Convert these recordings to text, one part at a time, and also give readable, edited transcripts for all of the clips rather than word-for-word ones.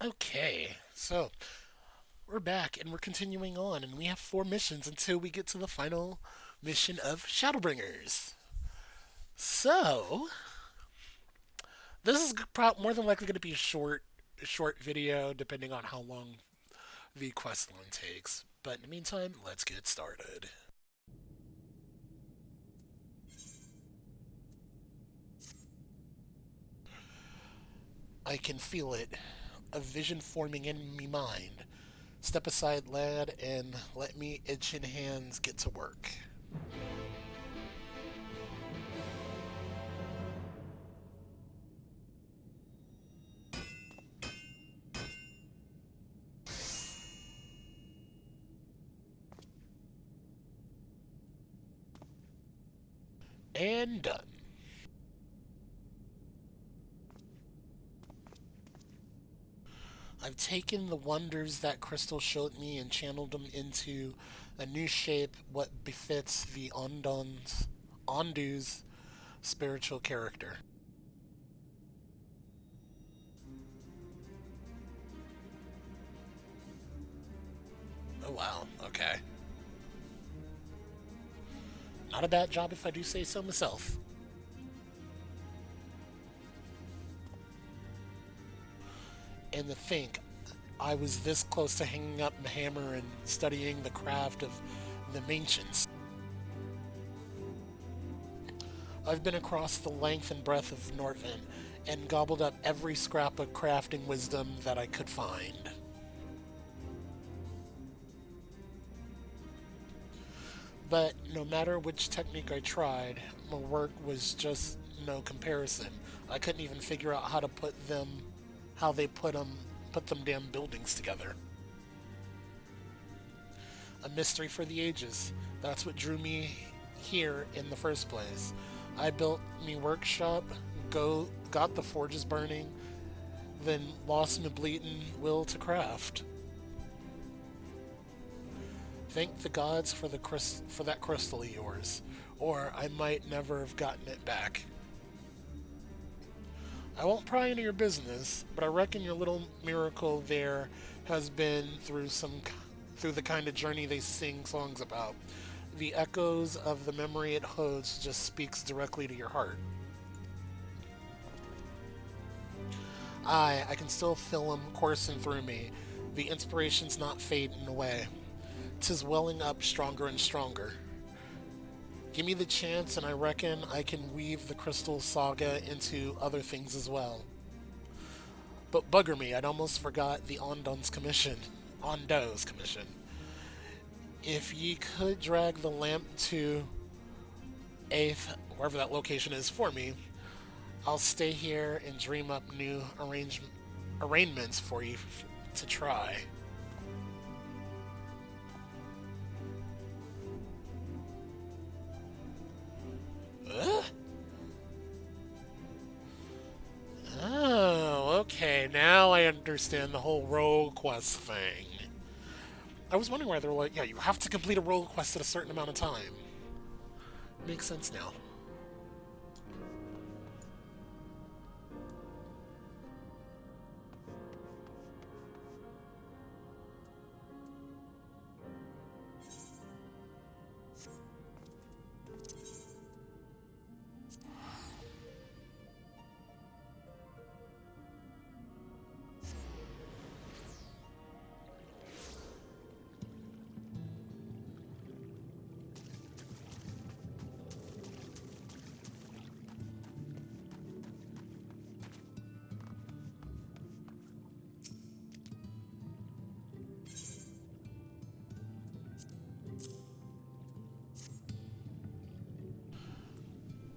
Okay, so we're back and we're continuing on, and we have four missions until we get to the final mission of Shadowbringers. So this is more than likely going to be a short video, depending on how long the quest line takes. But in the meantime, let's get started. I can feel it, a vision forming in me mind. Step aside, lad, and let me itching hands get to work. And done. I've taken the wonders that Crystal showed me and channeled them into a new shape, what befits the Ondu's spiritual character. Oh wow, okay. Not a bad job if I do say so myself. And to think, I was this close to hanging up my hammer and studying the craft of the ancients. I've been across the length and breadth of Northen and gobbled up every scrap of crafting wisdom that I could find. But no matter which technique I tried, my work was just no comparison. I couldn't even figure out how they put them damn buildings together. A mystery for the ages. That's what drew me here in the first place. I built me workshop, got the forges burning, then lost me bleatin' will to craft. Thank the gods for for that crystal of yours, or I might never have gotten it back. I won't pry into your business, but I reckon your little miracle there has been through the kind of journey they sing songs about. The echoes of the memory it holds just speaks directly to your heart. I can still feel 'em coursing through me. The inspiration's not fading away. 'Tis welling up stronger and stronger. Give me the chance, and I reckon I can weave the Crystal Saga into other things as well. But bugger me, I'd almost forgot the Ondon's commission. Ondo's commission. If ye could drag the lamp to Eighth, wherever that location is, for me, I'll stay here and dream up new arraignments for you to try. Uh? Oh, okay. Now I understand the whole role quest thing. I was wondering why they were like, yeah, you have to complete a role quest at a certain amount of time. Makes sense now.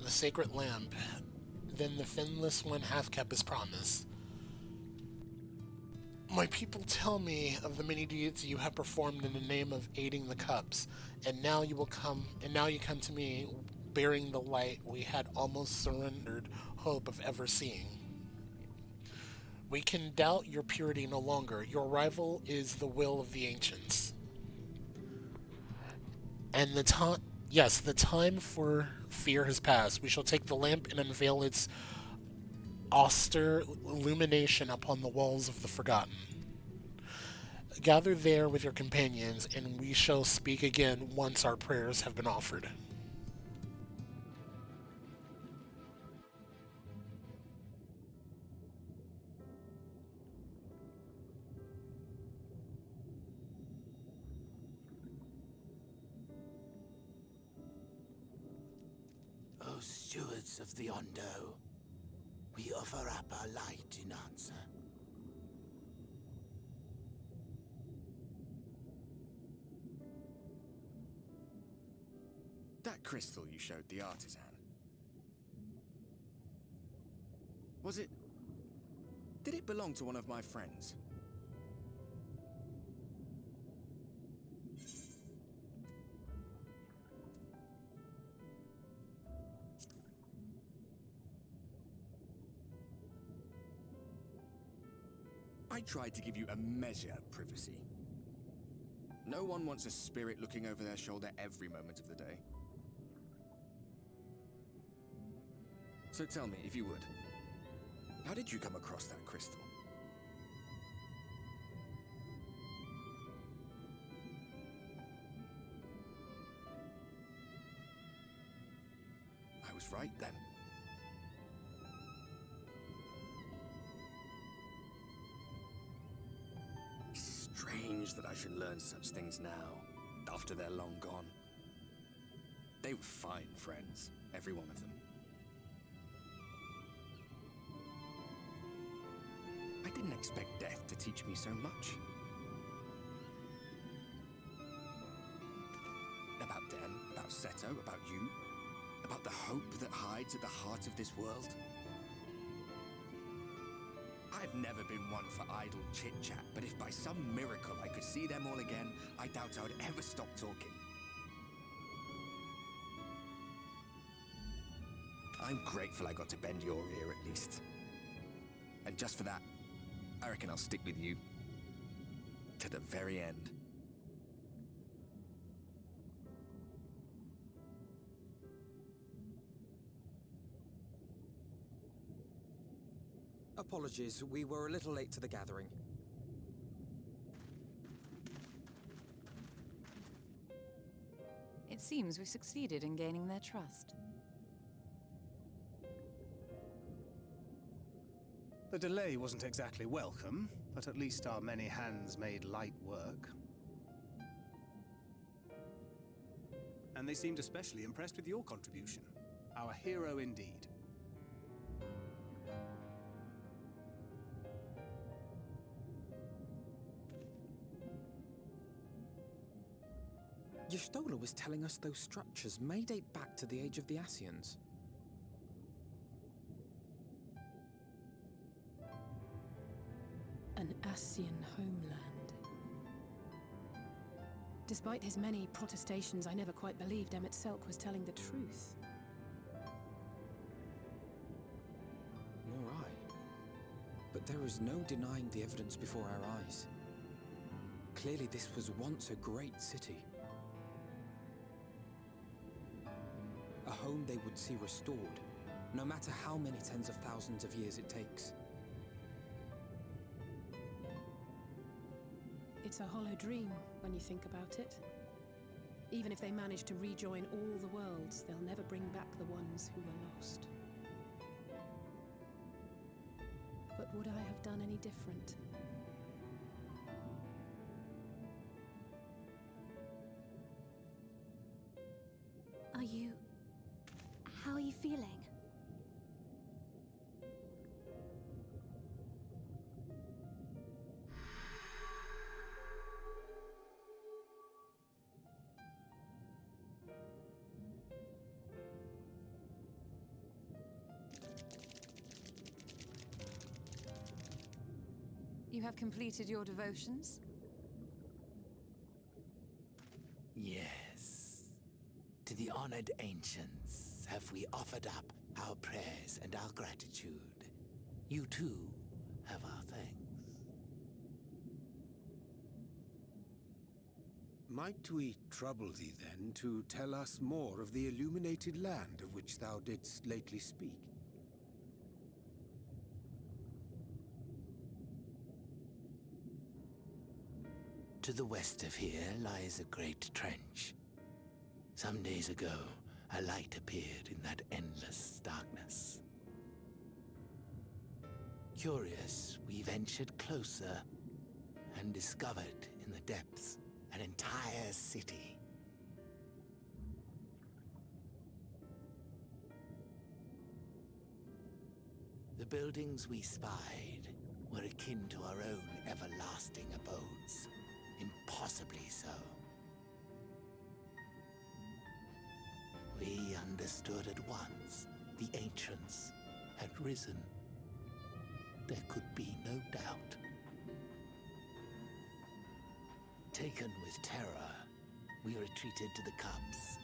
The sacred lamp. Then the finless one hath kept his promise. My people tell me of the many deeds you have performed in the name of aiding the cups, and now you come to me bearing the light we had almost surrendered hope of ever seeing. We can doubt your purity no longer. Your arrival is the will of the ancients. And the time yes, the time for fear has passed. We shall take the lamp and unveil its austere illumination upon the walls of the forgotten. Gather there with your companions, and we shall speak again once our prayers have been offered. O stewards of the Ondo, we offer up our light in answer. That crystal you showed the artisan. Was it... Did it belong to one of my friends? I tried to give you a measure of privacy. No one wants a spirit looking over their shoulder every moment of the day. So tell me, if you would, how did you come across that crystal? I was right then. Strange that I should learn such things now, after they're long gone. They were fine friends, every one of them. I didn't expect death to teach me so much. About them, about Seto, about you, about the hope that hides at the heart of this world. I've never been one for idle chit-chat, but if by some miracle I could see them all again, I doubt I would ever stop talking. I'm grateful I got to bend your ear at least. And just for that, I reckon I'll stick with you. To the very end. Apologies, we were a little late to the gathering. It seems we've succeeded in gaining their trust. The delay wasn't exactly welcome, but at least our many hands made light work. And they seemed especially impressed with your contribution. Our hero indeed. Y'shtola was telling us those structures may date back to the age of the Ascians. An Ascian homeland. Despite his many protestations, I never quite believed Emmett Selk was telling the truth. Nor I. But there is no denying the evidence before our eyes. Clearly this was once a great city. A home they would see restored, no matter how many tens of thousands of years it takes. It's a hollow dream when you think about it. Even if they manage to rejoin all the worlds, they'll never bring back the ones who were lost. But would I have done any different? How are you feeling? You have completed your devotions? Yes. To the honored ancients have we offered up our prayers and our gratitude. You too have our thanks. Might we trouble thee then to tell us more of the illuminated land of which thou didst lately speak? To the west of here lies a great trench. Some days ago, a light appeared in that endless darkness. Curious, we ventured closer and discovered in the depths an entire city. The buildings we spied were akin to our own everlasting abodes, impossibly so. We understood at once the ancients had risen. There could be no doubt. Taken with terror, we retreated to the cups,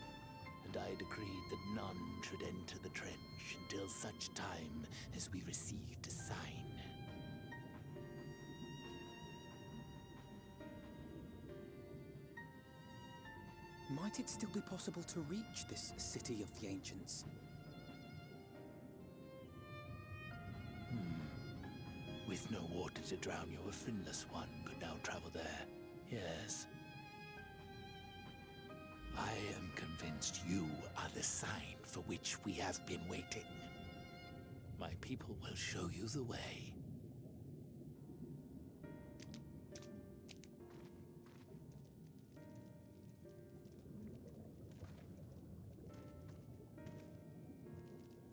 and I decreed that none should enter the trench until such time as we received a sign. Might it still be possible to reach this city of the ancients? With no water to drown you, a finless one could now travel there. Yes. I am convinced you are the sign for which we have been waiting. My people will show you the way.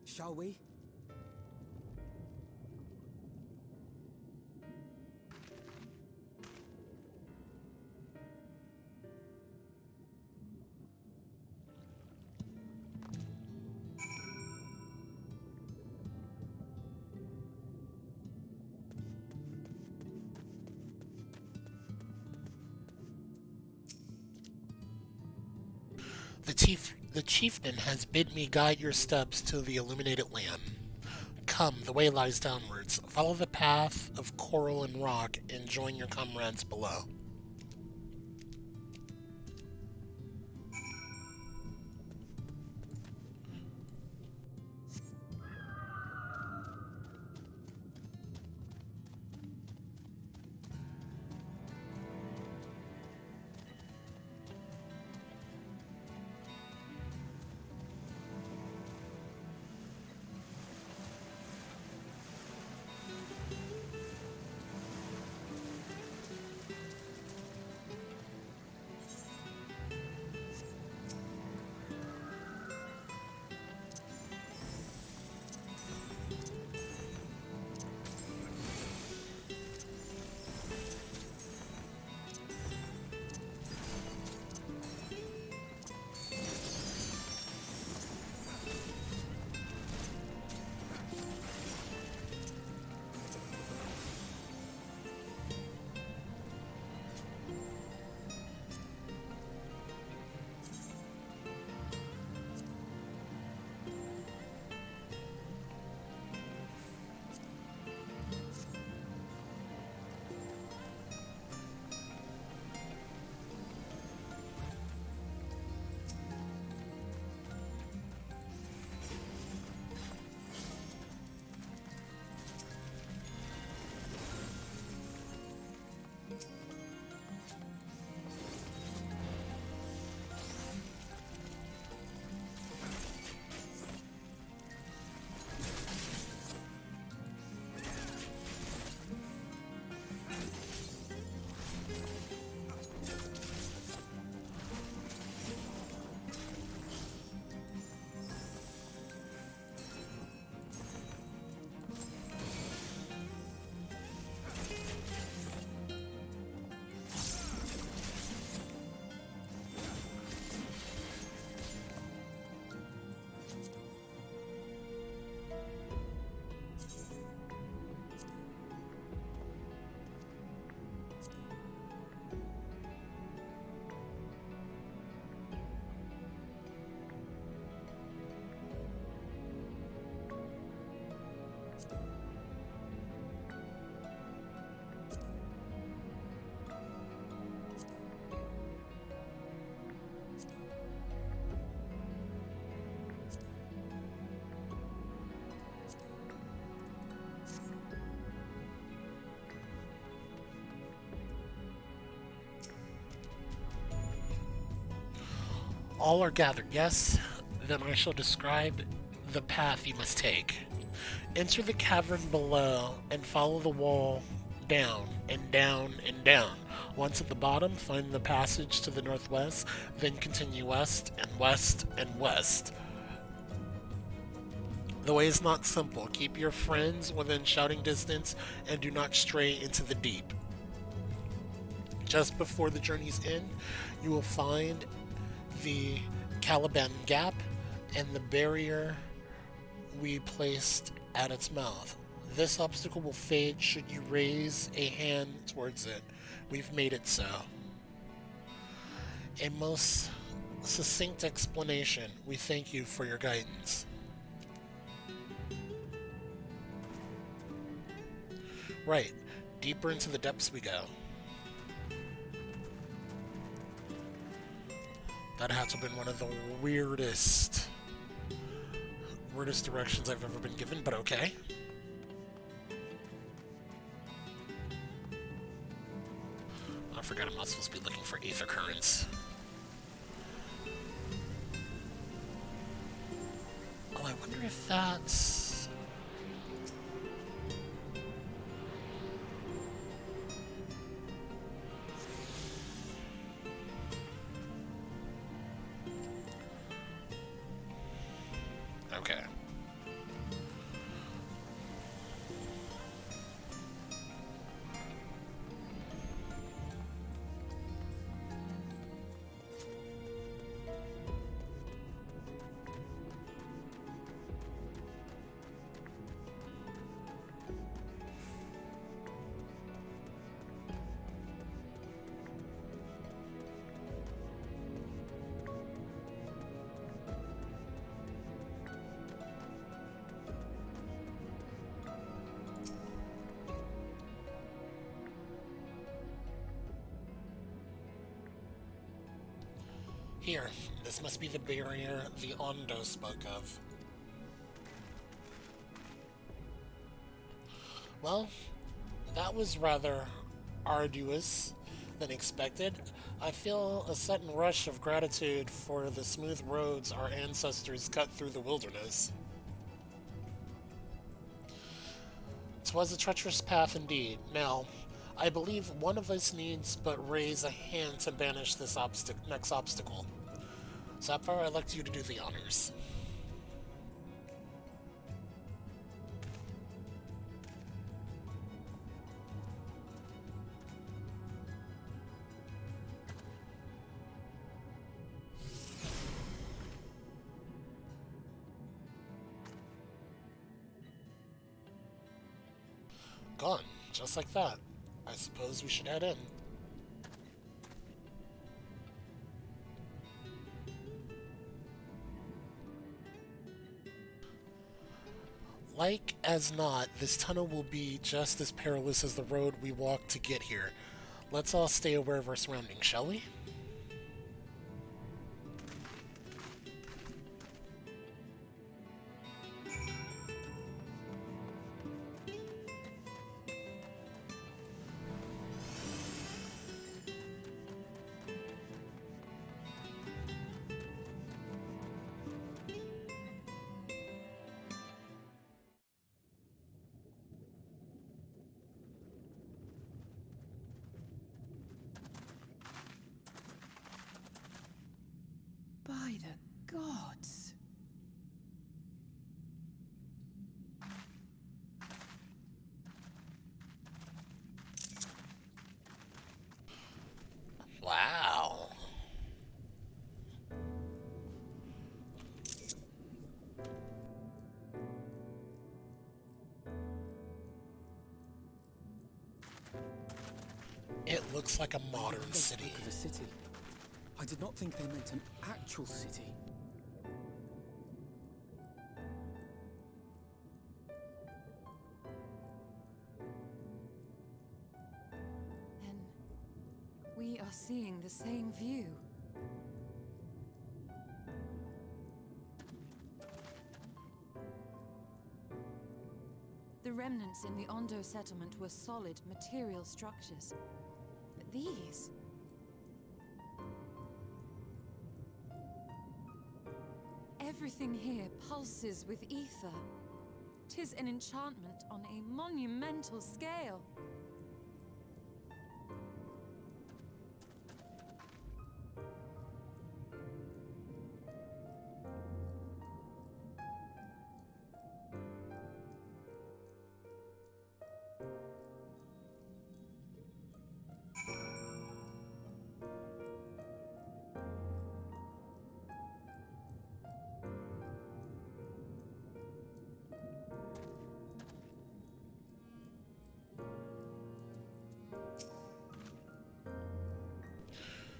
Shall we? The chieftain has bid me guide your steps to the illuminated land. Come, the way lies downwards. Follow the path of coral and rock and join your comrades below. All are gathered, yes? Then I shall describe the path you must take. Enter the cavern below and follow the wall down and down and down. Once at the bottom, find the passage to the northwest, then continue west and west and west. The way is not simple. Keep your friends within shouting distance and do not stray into the deep. Just before the journey's end, you will find the Caliban Gap and the barrier we placed at its mouth. This obstacle will fade should you raise a hand towards it. We've made it so. A most succinct explanation. We thank you for your guidance. Right. Deeper into the depths we go. That had to have been one of the weirdest directions I've ever been given, but okay. I forgot I'm not supposed to be looking for ether currents. Oh, I wonder if that's... Okay. Here, this must be the barrier the Ondo spoke of. Well, that was rather arduous than expected. I feel a sudden rush of gratitude for the smooth roads our ancestors cut through the wilderness. 'Twas a treacherous path indeed. Now, I believe one of us needs but raise a hand to banish this next obstacle. Sapphire, I'd like you to do the honors. Gone, just like that. I suppose we should head in. Like as not, this tunnel will be just as perilous as the road we walked to get here. Let's all stay aware of our surroundings, shall we? By the gods. Wow. It looks like a modern They city. spoke of a city. I did not think they meant an actual city. Then we are seeing the same view. The remnants in the Ondo settlement were solid material structures. But these... Everything here pulses with ether. 'Tis an enchantment on a monumental scale.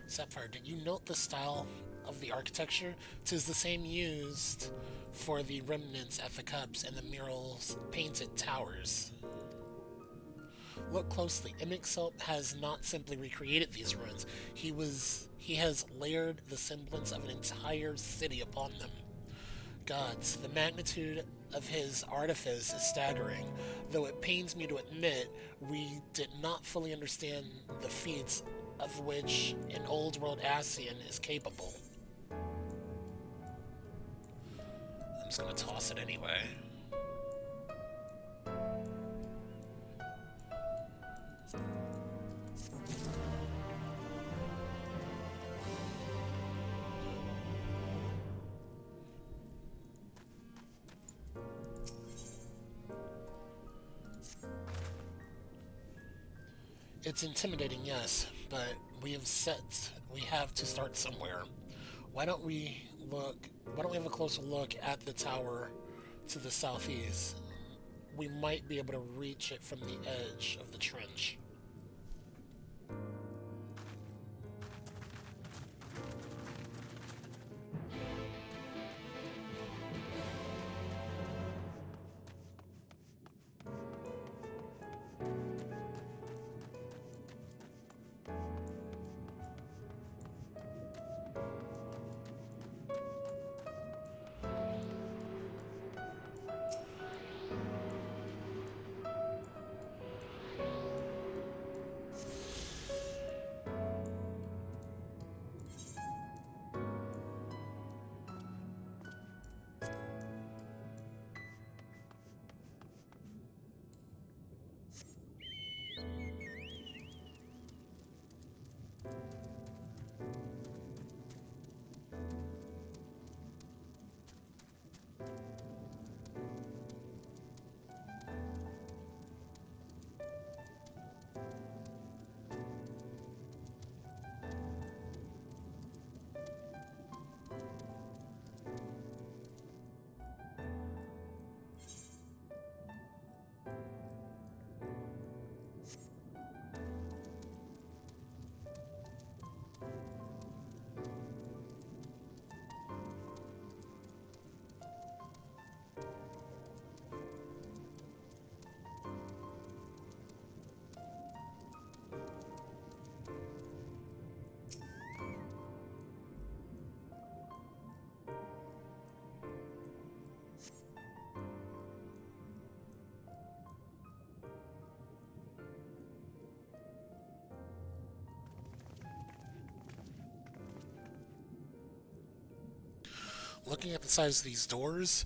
Sapphire, did you note the style of the architecture? 'Tis the same used for the remnants at the cups and the murals painted towers. Look closely. Imixelp has not simply recreated these ruins. He has layered the semblance of an entire city upon them. Gods, the magnitude of his artifice is staggering, though it pains me to admit we did not fully understand the feats of which an old world Ascian is capable. I'm just gonna toss it anyway. It's intimidating, yes, but we have to start somewhere. Why don't we have a closer look at the tower to the southeast? We might be able to reach it from the edge of the trench. Looking at the size of these doors,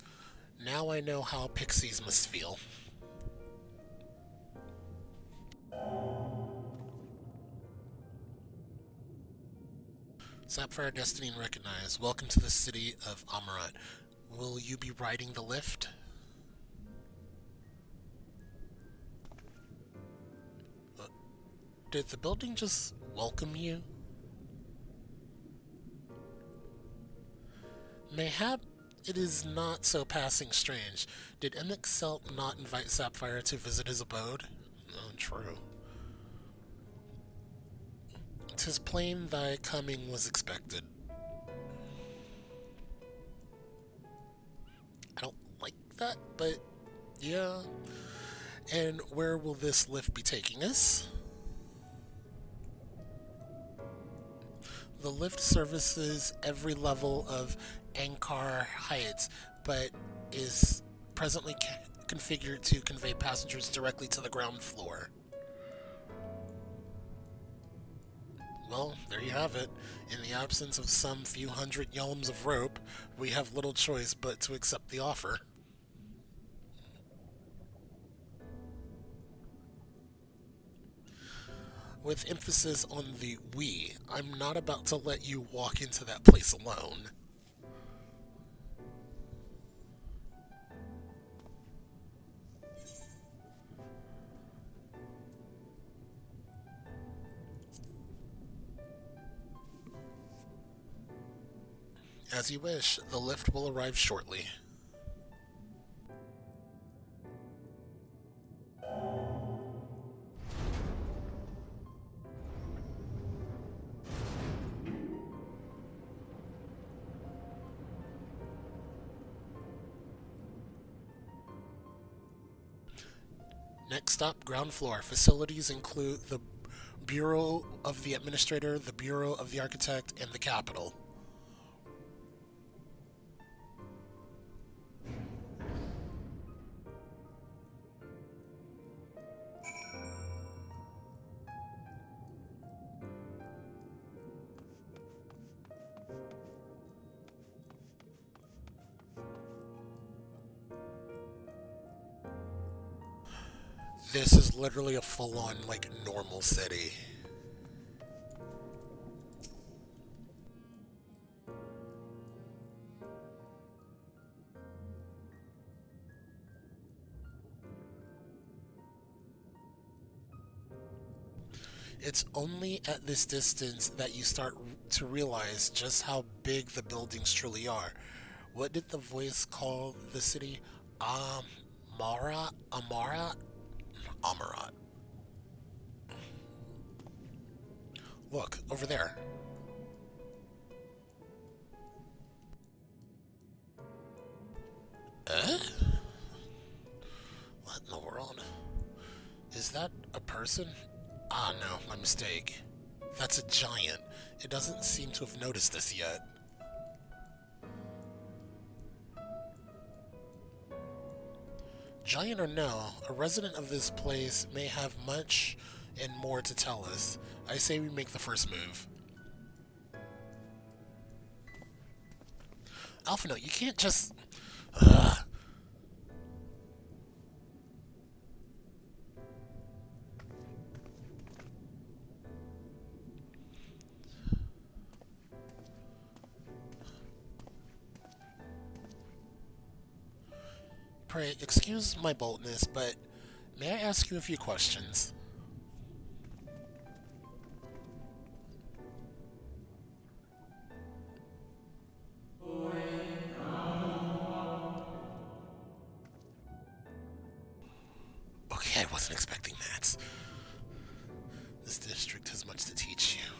now I know how pixies must feel. Sapphire Destiny and Recognize. Welcome to the city of Amarat. Will you be riding the lift? Did the building just welcome you? Mayhap it is not so passing strange. Did Emixelp not invite Sapphire to visit his abode? Oh, true. 'Tis plain thy coming was expected. I don't like that, but yeah. And where will this lift be taking us? The lift services every level of Ankar Heights, but is presently configured to convey passengers directly to the ground floor. Well, there you have it. In the absence of some few hundred yalms of rope, we have little choice but to accept the offer. With emphasis on the we, I'm not about to let you walk into that place alone. As you wish, the lift will arrive shortly. Next stop, ground floor. Facilities include the Bureau of the Administrator, the Bureau of the Architect, and the Capitol. This is literally a full-on, like, normal city. It's only at this distance that you start to realize just how big the buildings truly are. What did the voice call the city? Amara? Amara? Amarat. Look, over there. Eh? What in the world? Is that a person? Ah, no, my mistake. That's a giant. It doesn't seem to have noticed this yet. Giant or no, a resident of this place may have much and more to tell us. I say we make the first move. Alpha Note, you can't just... Ugh. Pray, excuse my boldness, but may I ask you a few questions? Okay, I wasn't expecting that. This district has much to teach you.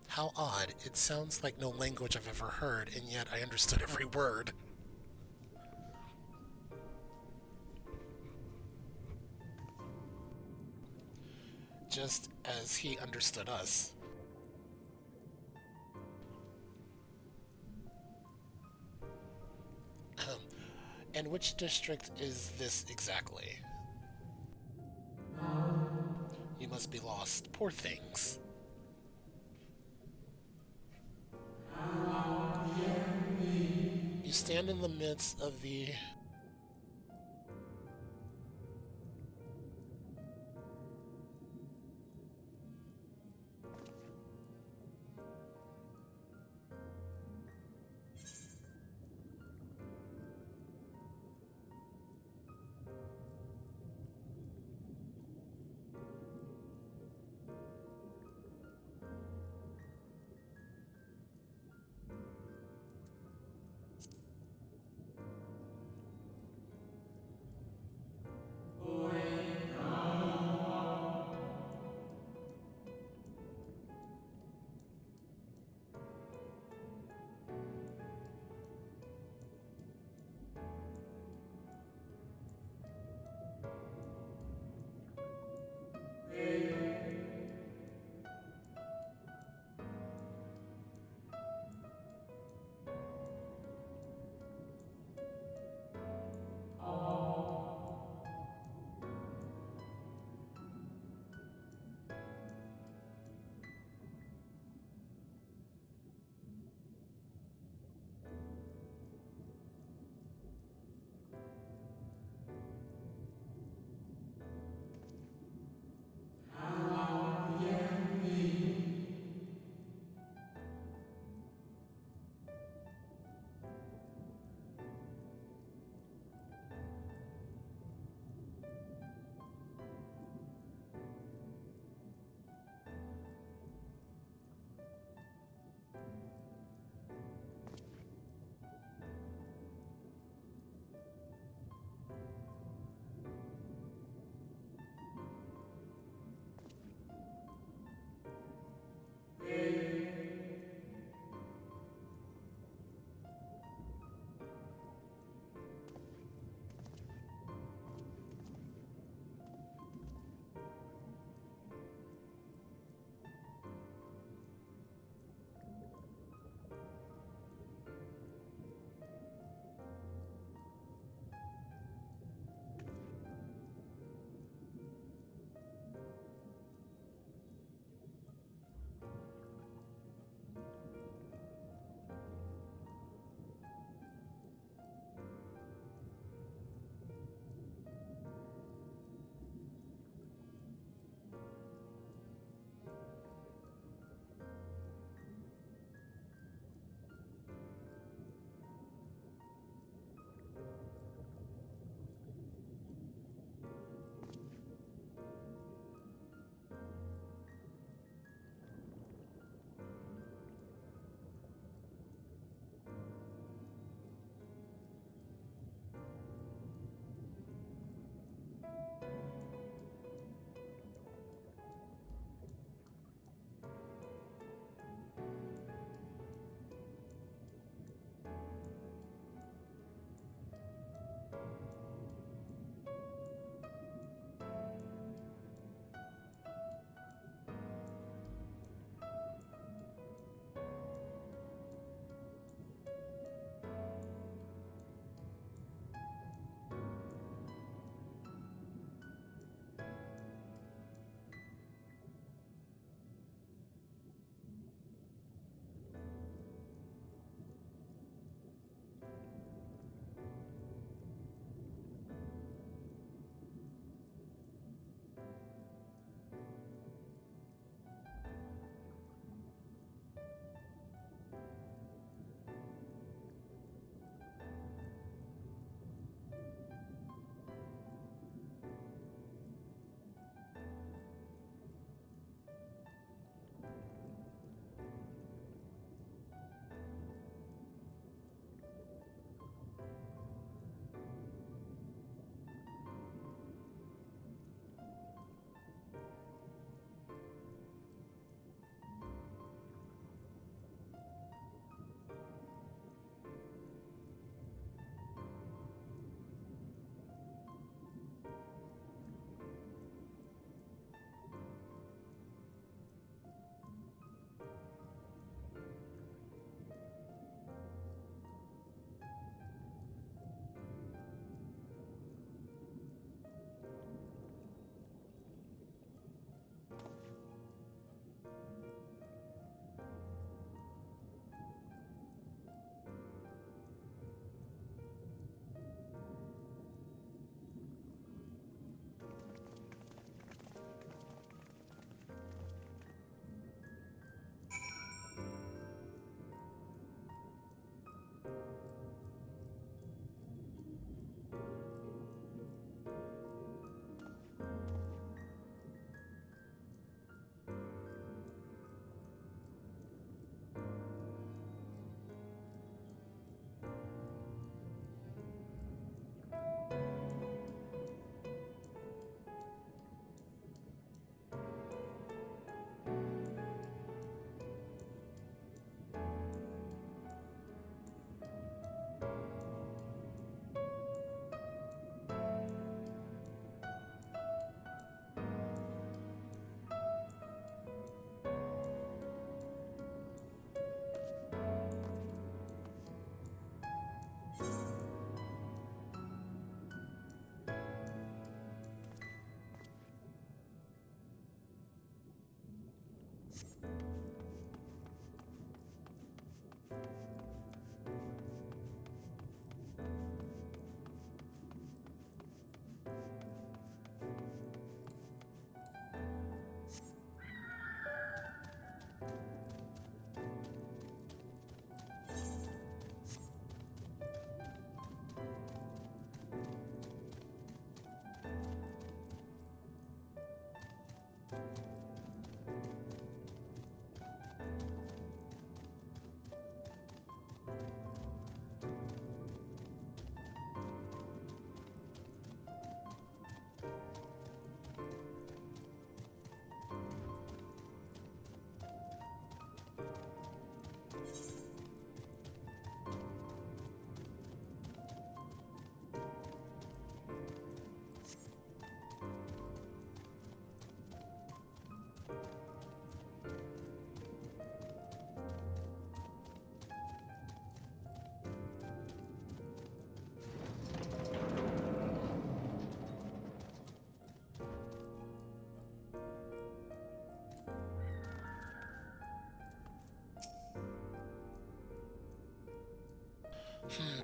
How odd. It sounds like no language I've ever heard, and yet I understood every word. Just as he understood us. And which district is this exactly? You must be lost. Poor things. You stand in the midst of the...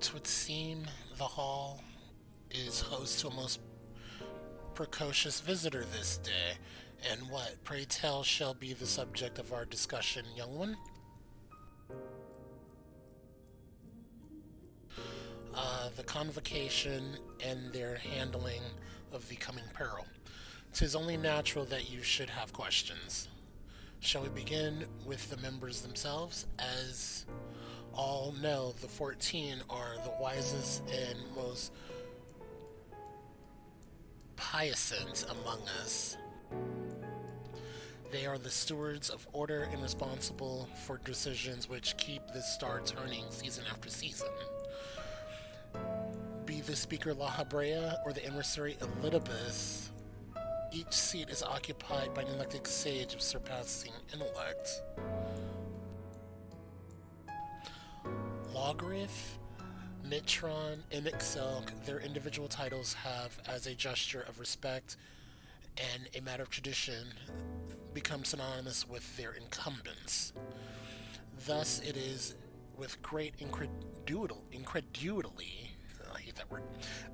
'Twould seem the hall is host to a most precocious visitor this day. And what, pray tell, shall be the subject of our discussion, young one? The convocation and their handling of the coming peril. 'Tis only natural that you should have questions. Shall we begin with the members themselves? As all know, the 14 are the wisest and most puissant among us. They are the stewards of order and responsible for decisions which keep the star turning season after season. Be the speaker La Habrea or the emissary Elidibus, each seat is occupied by an elected sage of surpassing intellect. Logrith, Mitron, and Ixelk, their individual titles have, as a gesture of respect and a matter of tradition, become synonymous with their incumbents. Thus, it is with great incredulity, I hate that word,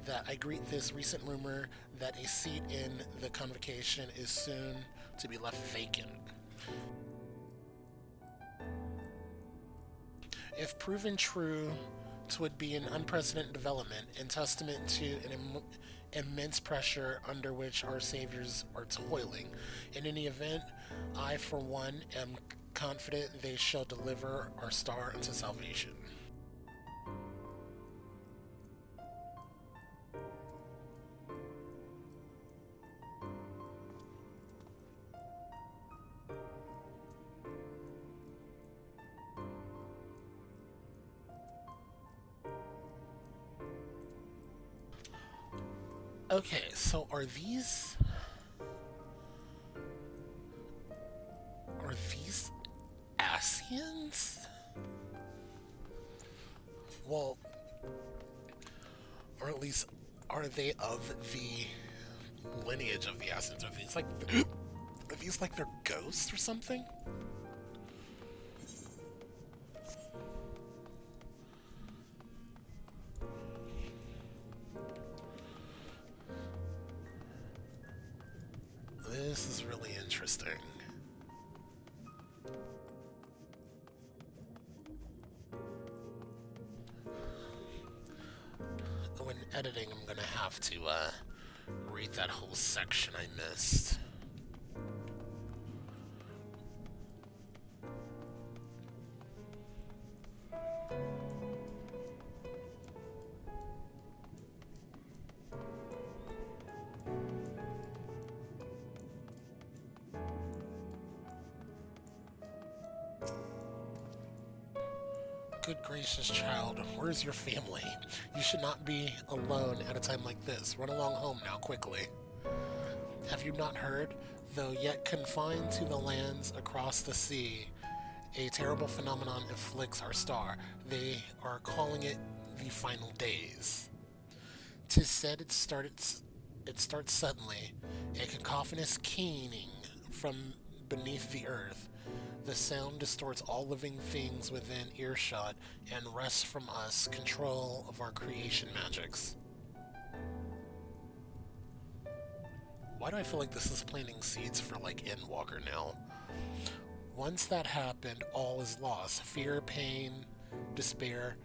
that I greet this recent rumor that a seat in the convocation is soon to be left vacant. If proven true, 'twould be an unprecedented development and testament to an immense pressure under which our saviors are toiling. In any event, I, for one, am confident they shall deliver our star unto salvation. Okay, so are these Asians? Well, or at least are they of the lineage of the Asians? Are these like their ghosts or something? This is really interesting. When editing, I'm gonna have to read that whole section I missed. Good gracious, child, where's your family? You should not be alone at a time like this. Run along home now, quickly. Have you not heard? Though yet confined to the lands across the sea, a terrible phenomenon afflicts our star. They are calling it the final days. 'Tis said it starts suddenly, a cacophonous keening from beneath the earth. The sound distorts all living things within earshot and wrests from us control of our creation magics. Why do I feel like this is planting seeds for, like, Endwalker now? Once that happened, all is lost. Fear, pain, despair.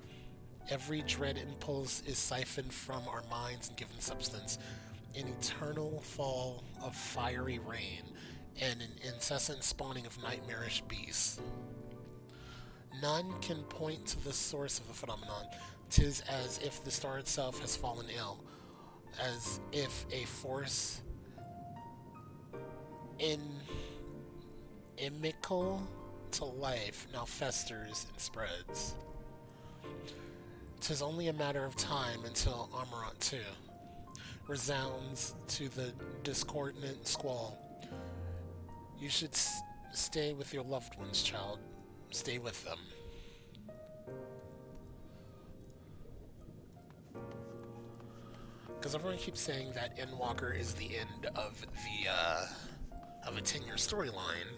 Every dread impulse is siphoned from our minds and given substance. An eternal fall of fiery rain and an incessant spawning of nightmarish beasts. None can point to the source of the phenomenon. 'Tis as if the star itself has fallen ill, as if a force inimical to life now festers and spreads. 'Tis only a matter of time until Amarant too resounds to the discordant squall. You should stay with your loved ones, child. Stay with them. Because everyone keeps saying that Endwalker is the end of a 10-year storyline,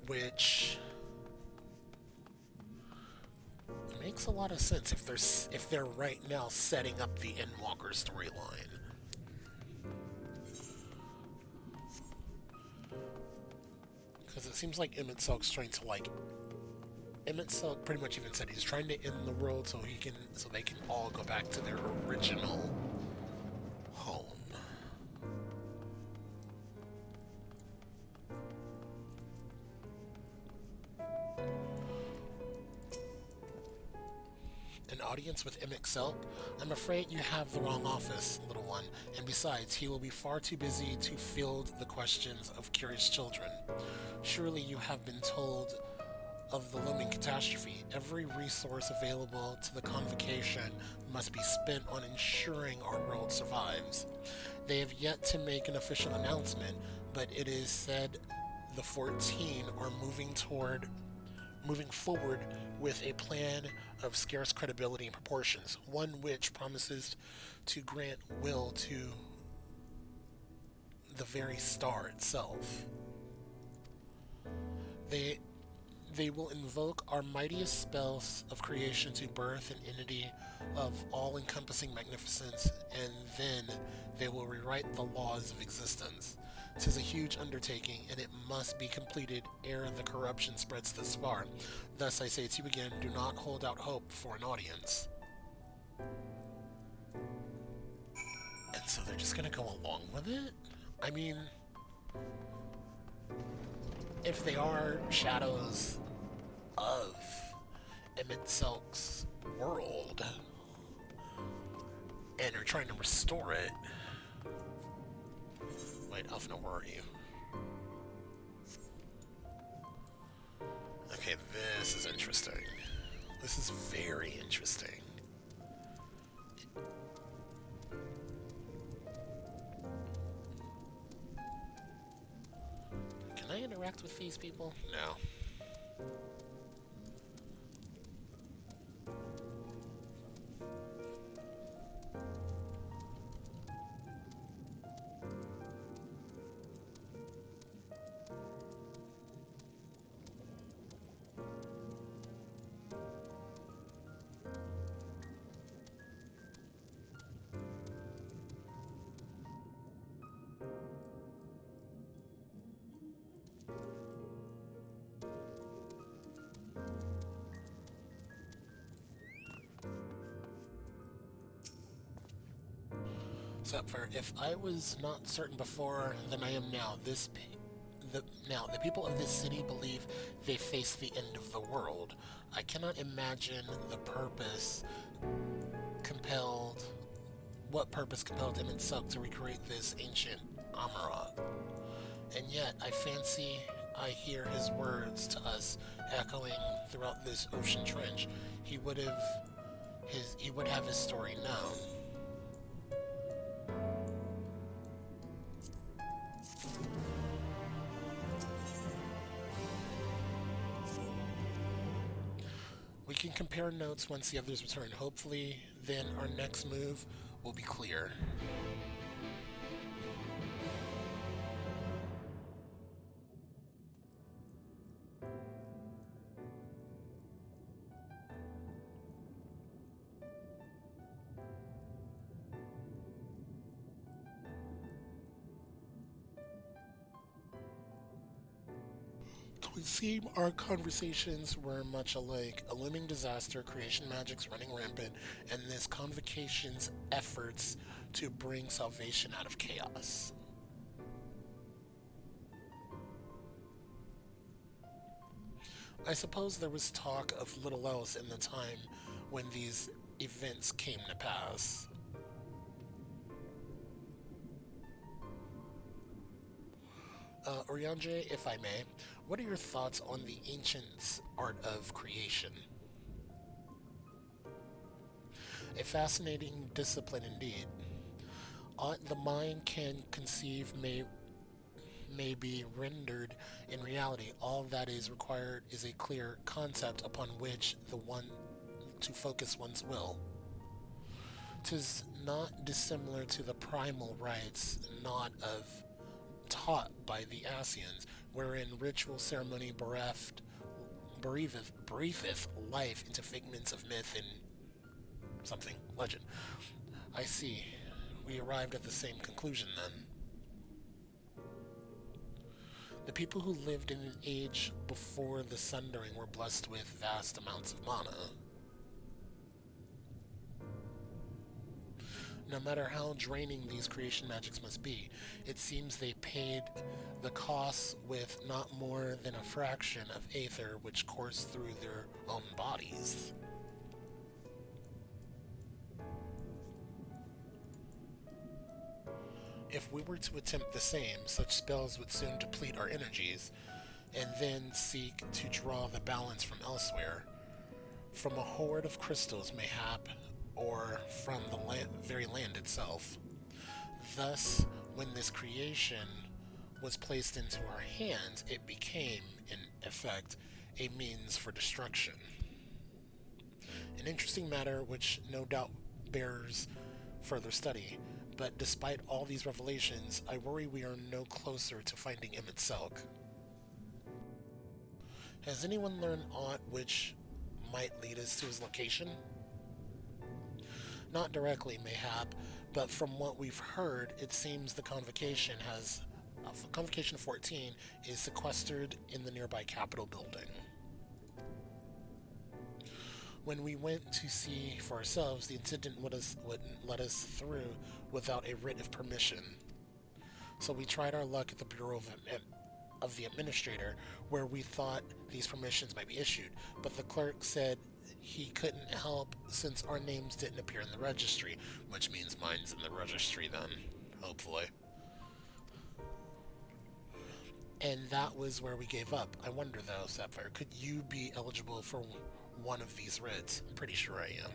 which makes a lot of sense if they're right now setting up the Endwalker storyline. Because it seems like Emmett Selk's trying to Emmett Selk pretty much even said he's trying to end the world so they can all go back to their original home. An audience with Emmett Selk? I'm afraid you have the wrong office, little one, and besides, he will be far too busy to field the questions of curious children. Surely you have been told of the looming catastrophe. Every resource available to the convocation must be spent on ensuring our world survives. They have yet to make an official announcement, but it is said the 14 are moving forward with a plan of scarce credibility and proportions, one which promises to grant will to the very star itself. They will invoke our mightiest spells of creation to birth an entity of all-encompassing magnificence, and then they will rewrite the laws of existence. 'Tis a huge undertaking, and it must be completed ere the corruption spreads this far. Thus I say to you again, do not hold out hope for an audience. And so they're just gonna go along with it? I mean, if they are shadows of Emmett Selk's world and are trying to restore it. Wait, Alphina, where are you? Okay, this is interesting. This is very interesting. Can I interact with these people? No. Except for if I was not certain before than I am now, the people of this city believe they face the end of the world. I cannot imagine what purpose compelled Emmett Selk to recreate this ancient Amarat. And yet, I fancy I hear his words to us echoing throughout this ocean trench. He would have his story known. We can compare notes once the others return. Hopefully, then our next move will be clear. It would seem our conversations were much alike. A looming disaster, creation magics running rampant, and this convocation's efforts to bring salvation out of chaos. I suppose there was talk of little else in the time when these events came to pass. Oriange, if I may, what are your thoughts on the ancients' art of creation? A fascinating discipline indeed. Aught the mind can conceive may be rendered in reality. All that is required is a clear concept upon which the one to focus one's will. 'Tis not dissimilar to the primal rites taught by the Asians, wherein ritual ceremony breatheth life into figments of myth and something, legend. I see. We arrived at the same conclusion then. The people who lived in an age before the Sundering were blessed with vast amounts of mana. No matter how draining these creation magics must be, it seems they paid the cost with not more than a fraction of aether which coursed through their own bodies. If we were to attempt the same, such spells would soon deplete our energies, and then seek to draw the balance from elsewhere, from a hoard of crystals mayhap, or from the very land itself. Thus, when this creation was placed into our hands, it became, in effect, a means for destruction. An interesting matter which no doubt bears further study, but despite all these revelations, I worry we are no closer to finding Emmett Selk. Has anyone learned aught which might lead us to his location? Not directly, mayhap, but from what we've heard, it seems the Convocation 14 is sequestered in the nearby Capitol building. When we went to see for ourselves, the attendant wouldn't let us through without a writ of permission. So we tried our luck at the Bureau of the Administrator, where we thought these permissions might be issued, but the clerk said he couldn't help since our names didn't appear in the registry, which means mine's in the registry then, hopefully. And that was where we gave up. I wonder though, Sapphire, could you be eligible for one of these writs? I'm pretty sure I am.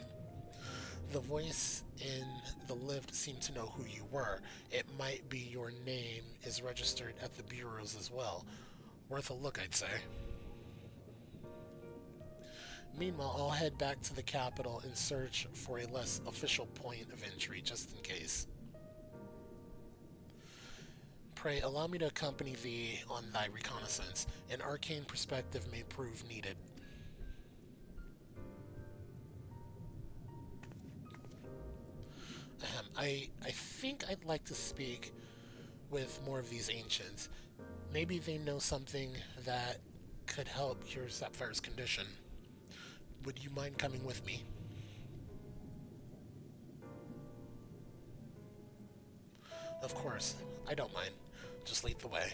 The voice in the lift seemed to know who you were. It might be your name is registered at the bureaus as well. Worth a look, I'd say. Meanwhile, I'll head back to the capital in search for a less official point of entry, just in case. Pray, allow me to accompany thee on thy reconnaissance. An arcane perspective may prove needed. I think I'd like to speak with more of these ancients. Maybe they know something that could help cure Sapphire's condition. Would you mind coming with me? Of course, I don't mind. Just lead the way.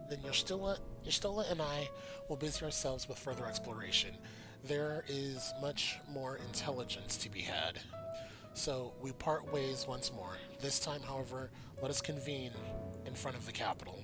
Then Yostilla and I will busy ourselves with further exploration. There is much more intelligence to be had. So we part ways once more. This time, however, let us convene in front of the Capitol.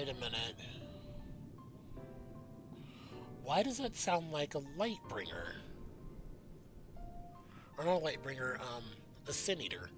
Wait a minute. Why does that sound like a light bringer? Or not a light bringer, a sin eater.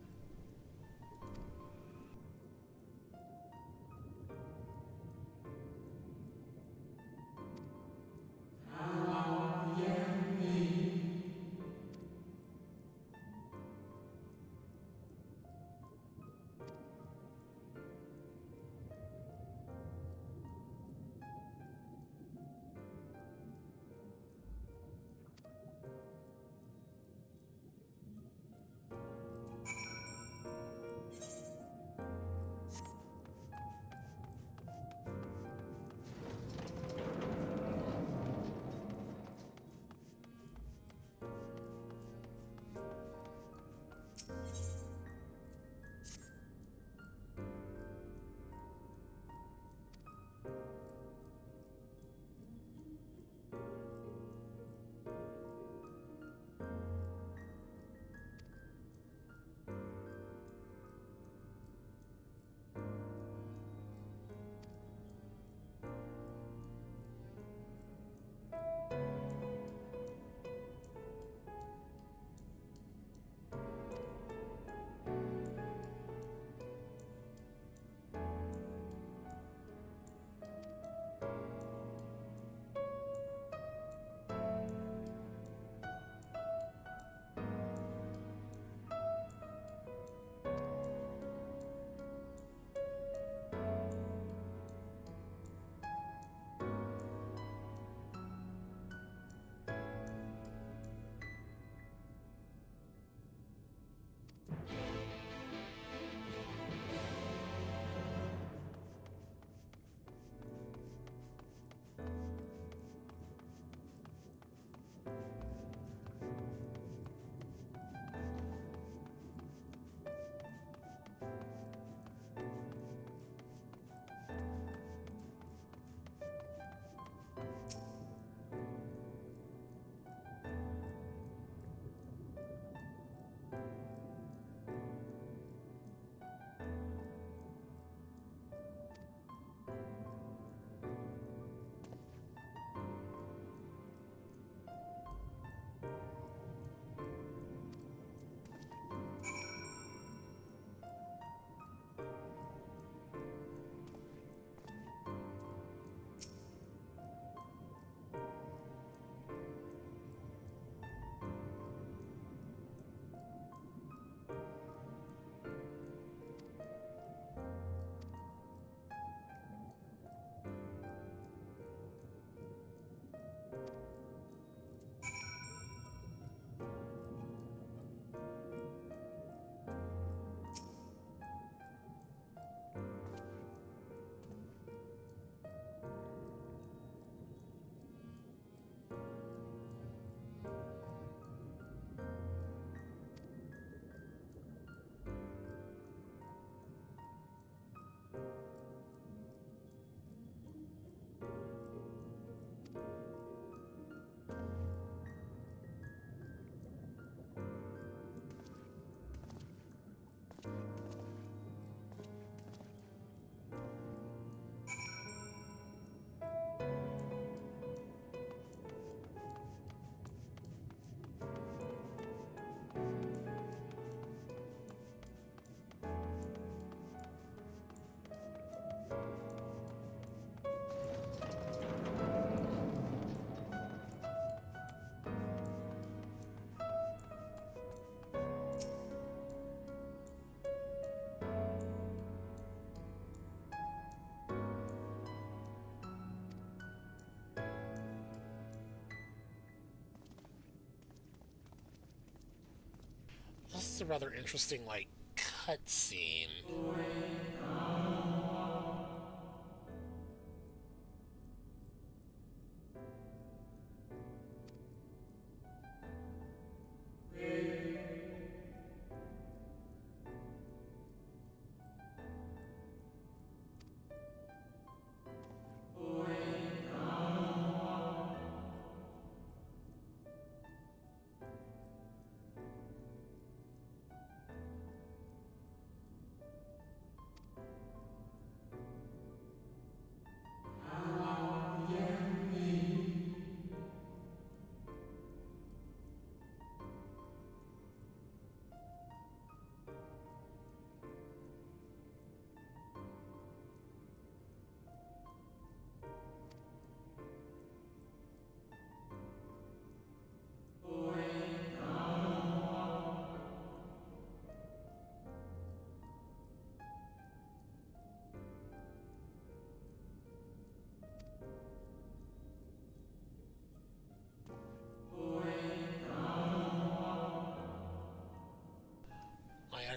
This is a rather interesting, like, cutscene.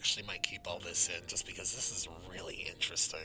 actually might keep all this in just because this is really interesting.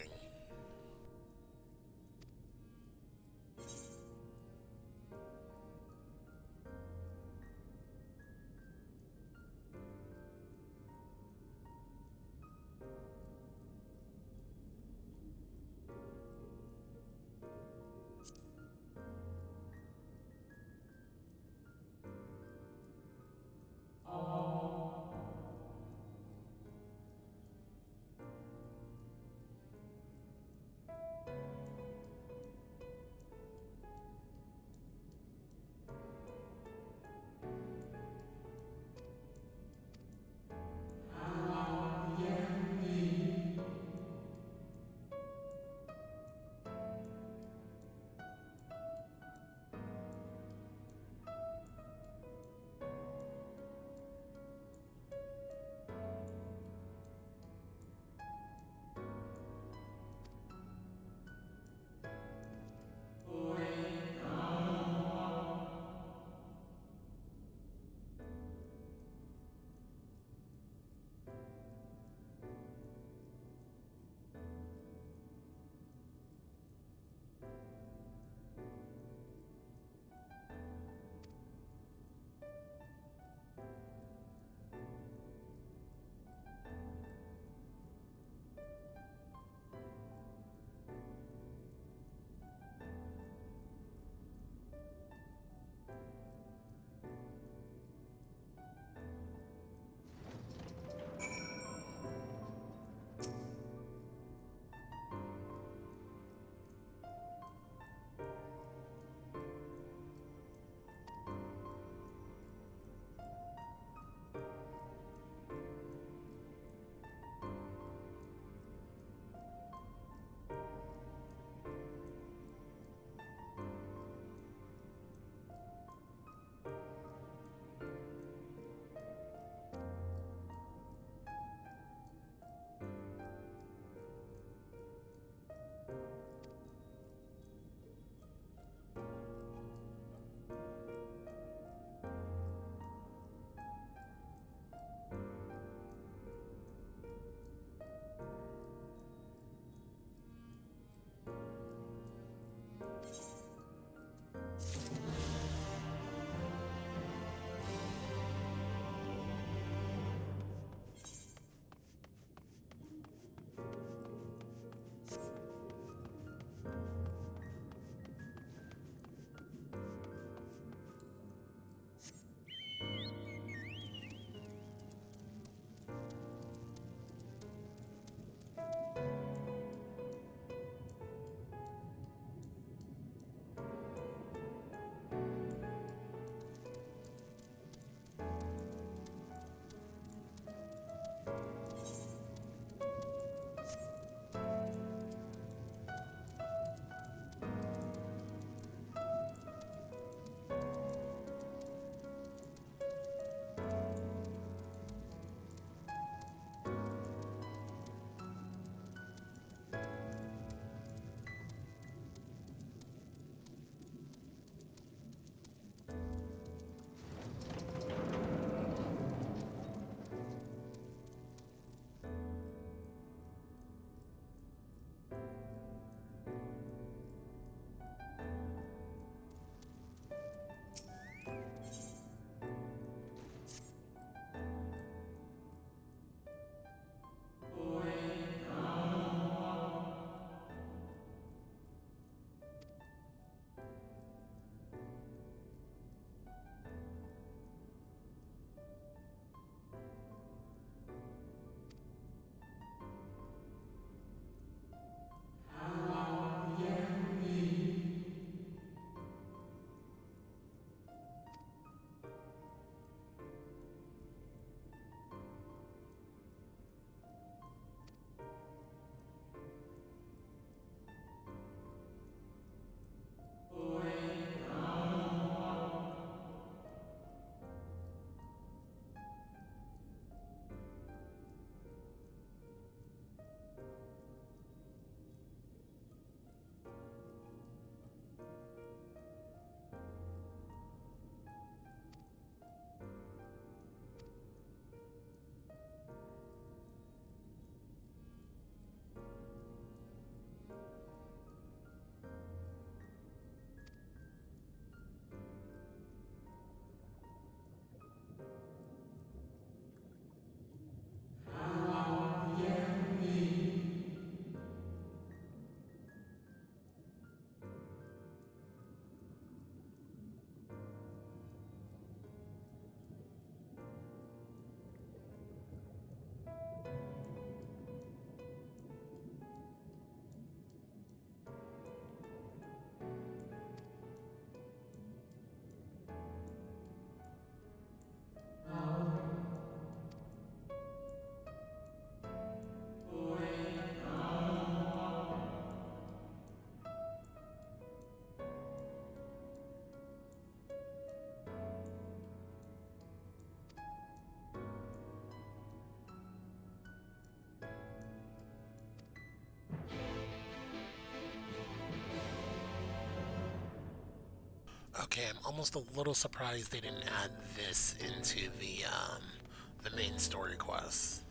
Okay, I'm almost a little surprised they didn't add this into the main story quest.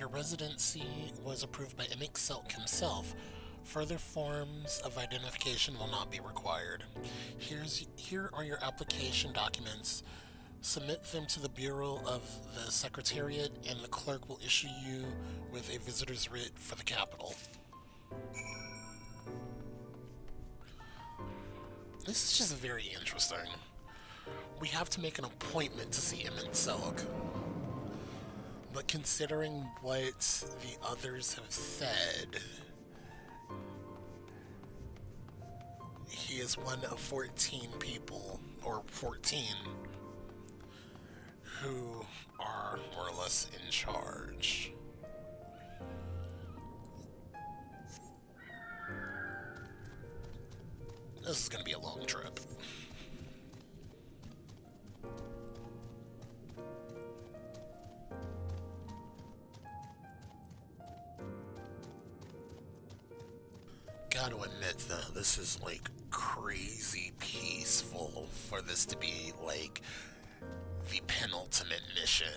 Your residency was approved by Emmett Selk himself. Further forms of identification will not be required. Here are your application documents. Submit them to the Bureau of the Secretariat, and the clerk will issue you with a visitor's writ for the capital. This is just very interesting. We have to make an appointment to see him in Selk. But considering what the others have said, he is one of 14 people, or 14, who are more or less in charge. This is going to be a long trip. Gotta admit though, this is like crazy peaceful for this to be like the penultimate mission.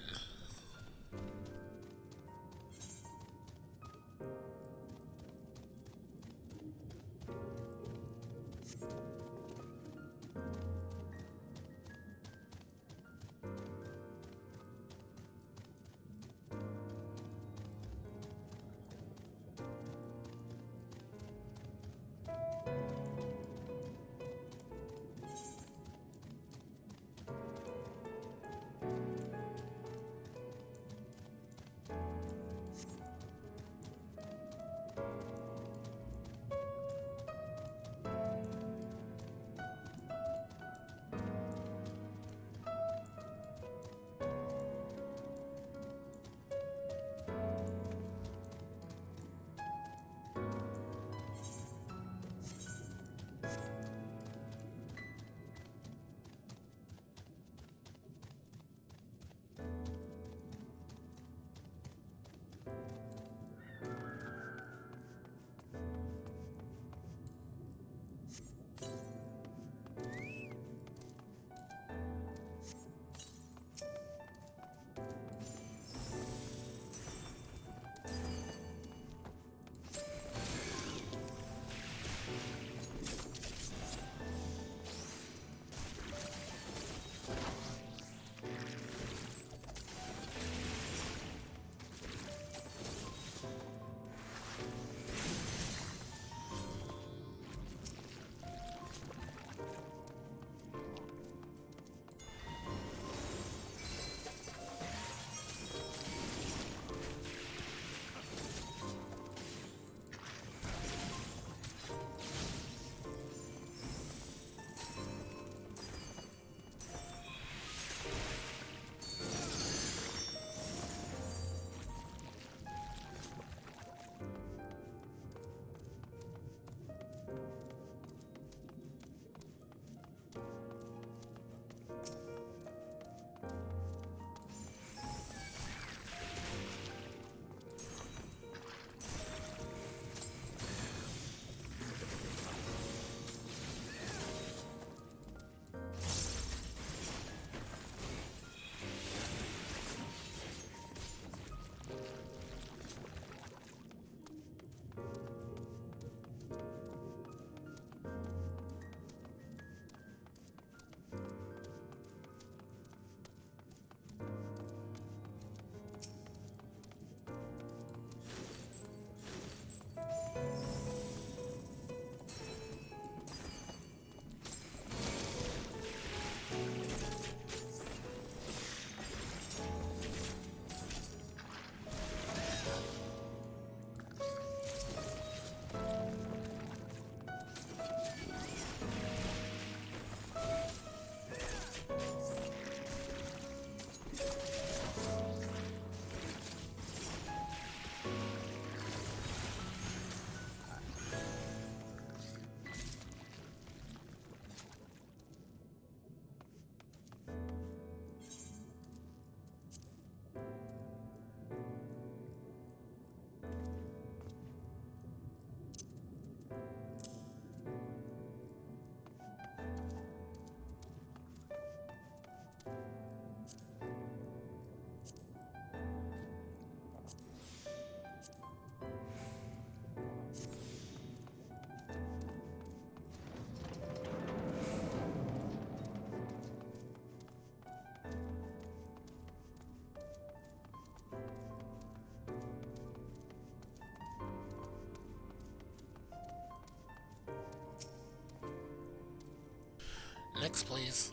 Thanks, please.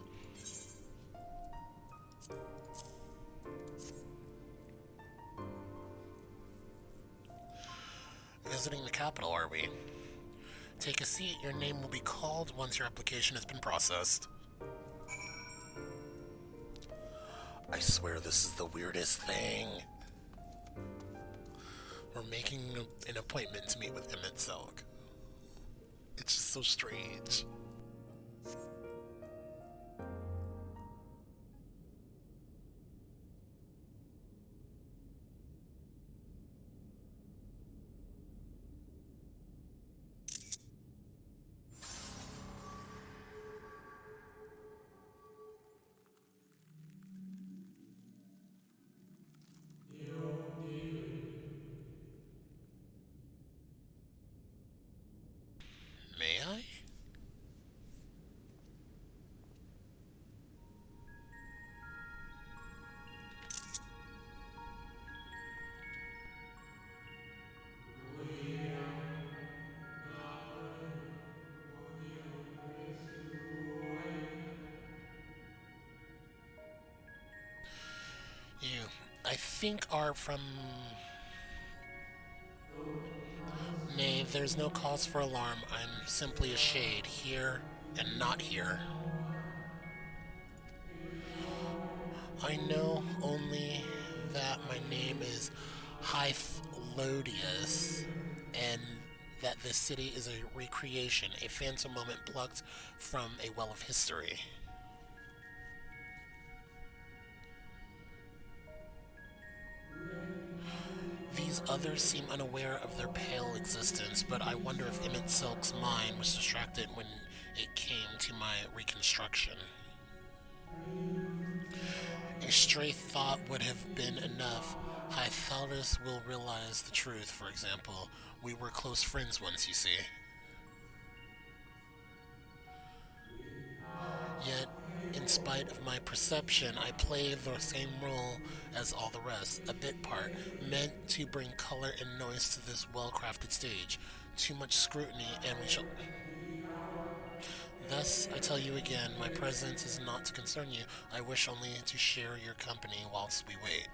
Visiting the capital, are we? Take a seat. Your name will be called once your application has been processed. I swear this is the weirdest thing. We're making an appointment to meet with Emmett Silk. It's just so strange. May I? You, I think, are from... Nay, there's no cause for alarm. I'm simply a shade, here and not here. I know only that my name is Hythlodius, and that this city is a recreation, a phantom moment plucked from a well of history. These others seem unaware of their pale existence, but I wonder if Emmett Silk's mind was distracted when it came to my reconstruction. A stray thought would have been enough. Hythalus will realize the truth, for example. We were close friends once, you see. Yet, in spite of my perception, I play the same role as all the rest, a bit part, meant to bring color and noise to this well-crafted stage. Too much scrutiny, and we shall... Thus, I tell you again, my presence is not to concern you. I wish only to share your company whilst we wait.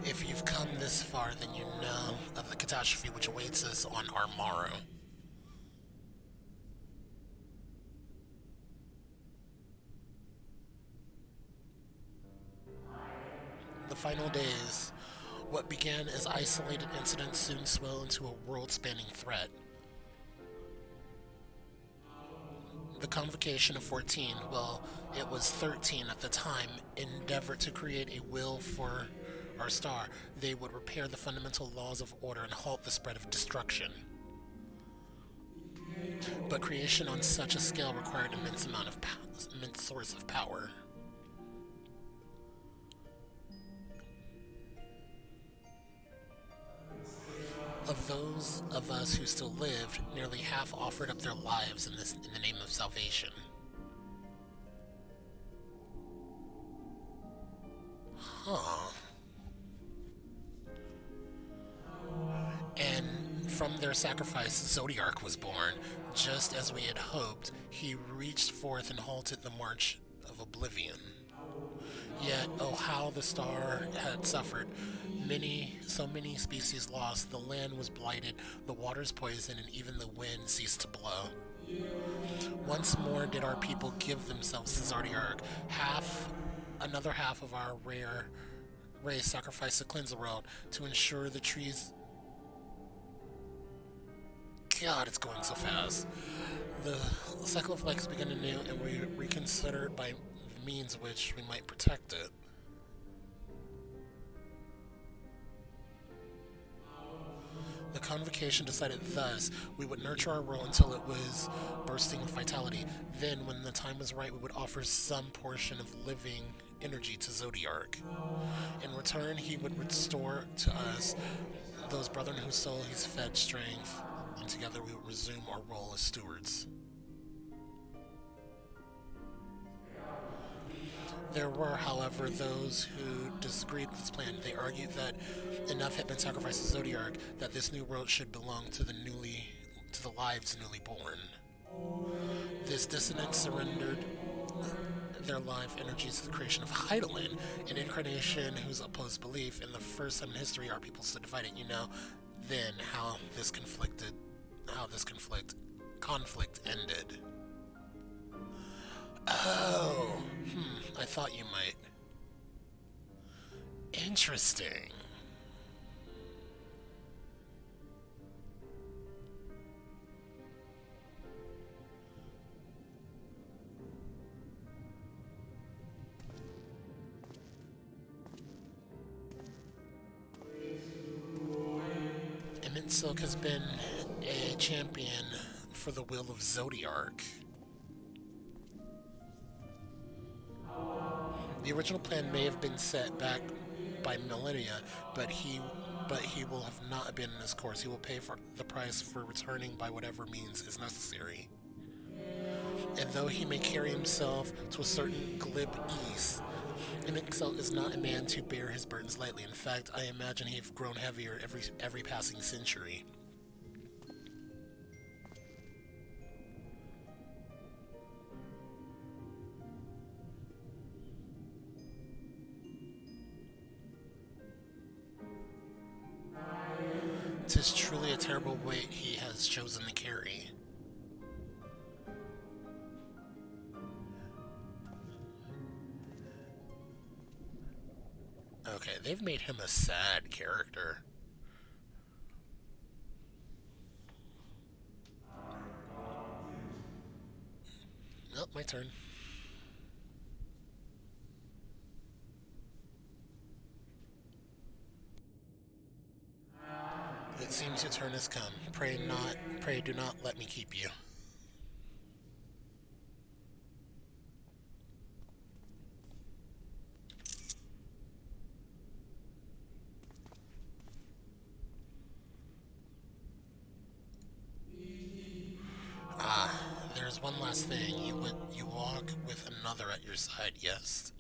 If you've come this far, then you know of the catastrophe which awaits us on our morrow. The final days. What began as isolated incidents soon swell into a world-spanning threat. The convocation of 14, well, it was 13 at the time, endeavored to create a will for our star. They would repair the fundamental laws of order and halt the spread of destruction. But creation on such a scale required immense source of power. Of those of us who still lived, nearly half offered up their lives in the name of salvation. Huh. And from their sacrifice, Zodiark was born. Just as we had hoped, he reached forth and halted the march of oblivion. Yet, oh how the star had suffered. So many species lost, the land was blighted, the waters poisoned, and even the wind ceased to blow. Once more did our people give themselves to Zodiark. Another half of our rare race sacrificed to cleanse the world, to ensure the trees... God, it's going so fast. The cycle of life began anew, and we reconsidered by means which we might protect it. The convocation decided thus: we would nurture our world until it was bursting with vitality. Then, when the time was right, we would offer some portion of living energy to Zodiark. In return, he would restore to us those brethren whose soul he's fed strength, and together we would resume our role as stewards. There were, however, those who disagreed with this plan. They argued that enough had been sacrificed to Zodiark, that this new world should belong to the lives newly born. This dissonance surrendered their life energies to the creation of Heidelin, an incarnation whose opposed belief in the first time in history our people stood divided. You know, then how this conflict ended. Oh, I thought you might. Interesting. Emmett Silk has been a champion for the will of Zodiark. The original plan may have been set back by millennia, but he will have not abandoned his course. He will pay for the price for returning by whatever means is necessary. And though he may carry himself to a certain glib ease, Emmett is not a man to bear his burdens lightly. In fact, I imagine he's grown heavier every passing century. Tis truly a terrible weight he has chosen to carry. Okay, they've made him a sad character. Nope, my turn. It seems your turn has come. Pray do not let me keep you. There's one last thing. You walk with another at your side, yes?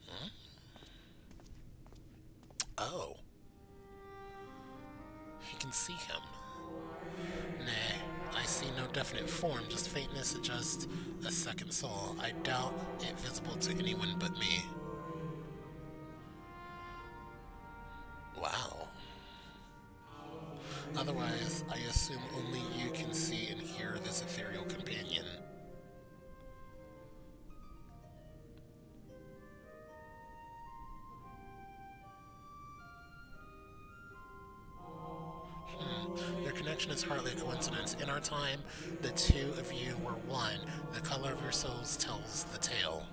Hmm? Oh. You can see him. Nay, I see no definite form, just faintness, just a second soul. I doubt it visible to anyone but me. Wow. Otherwise, I assume only you can see and hear this ethereal companion. Your connection is hardly a coincidence. In our time, the two of you were one. The color of your souls tells the tale.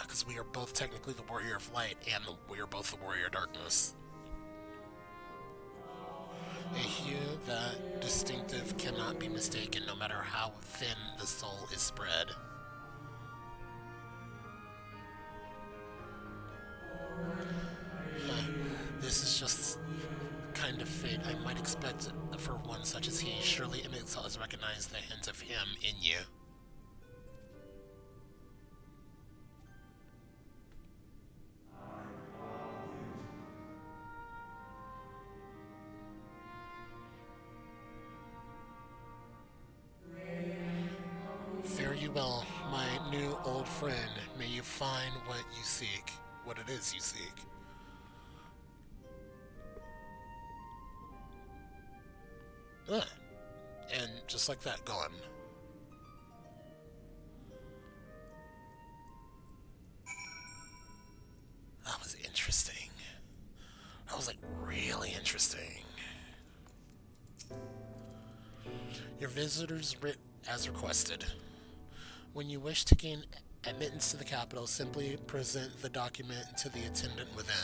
Because we are both technically the warrior of light, and we are both the warrior of darkness. A hue that distinctive cannot be mistaken, no matter how thin the soul is spread. This is just kind of fate I might expect for one such as he. Surely Emixel has recognized the hint of him in you. Fare you well, my new old friend. May you find what you seek, what it is you seek. And just like that, gone. That was interesting. That was like really interesting. Your visitors writ as requested. When you wish to gain admittance to the capital, simply present the document to the attendant within.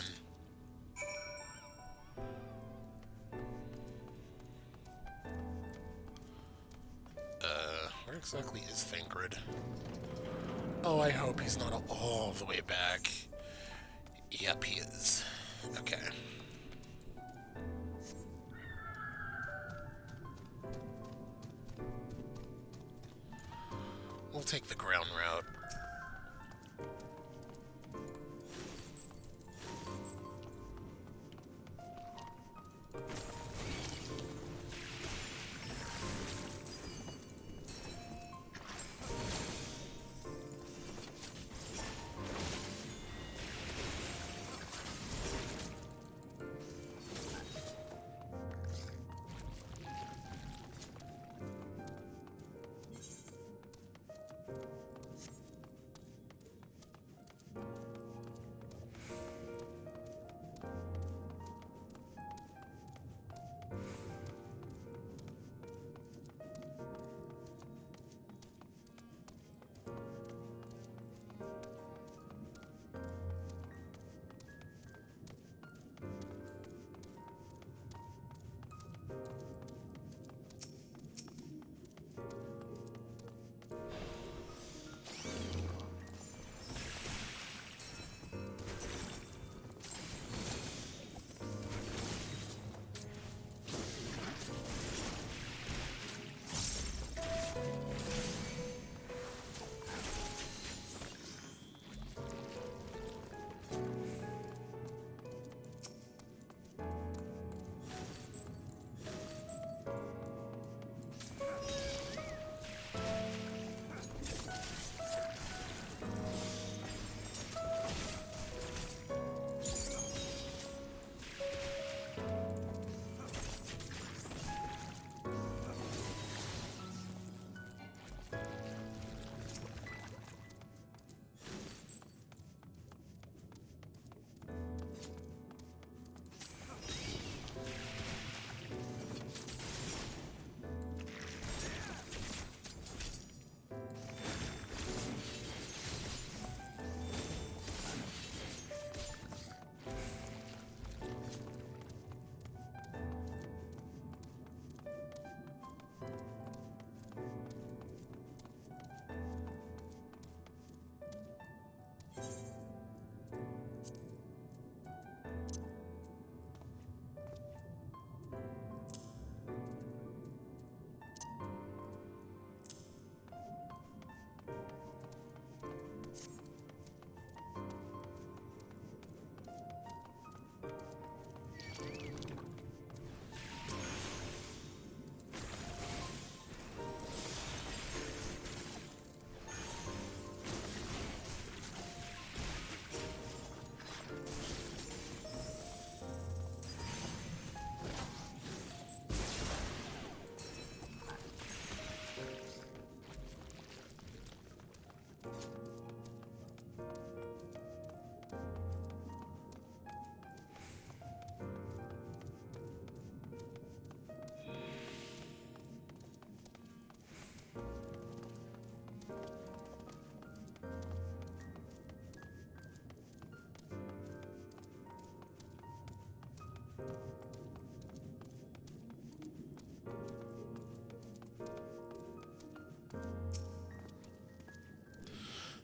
Where exactly is Thancred? Oh, I hope he's not all the way back. Yep, he is. Okay. We'll take the ground route.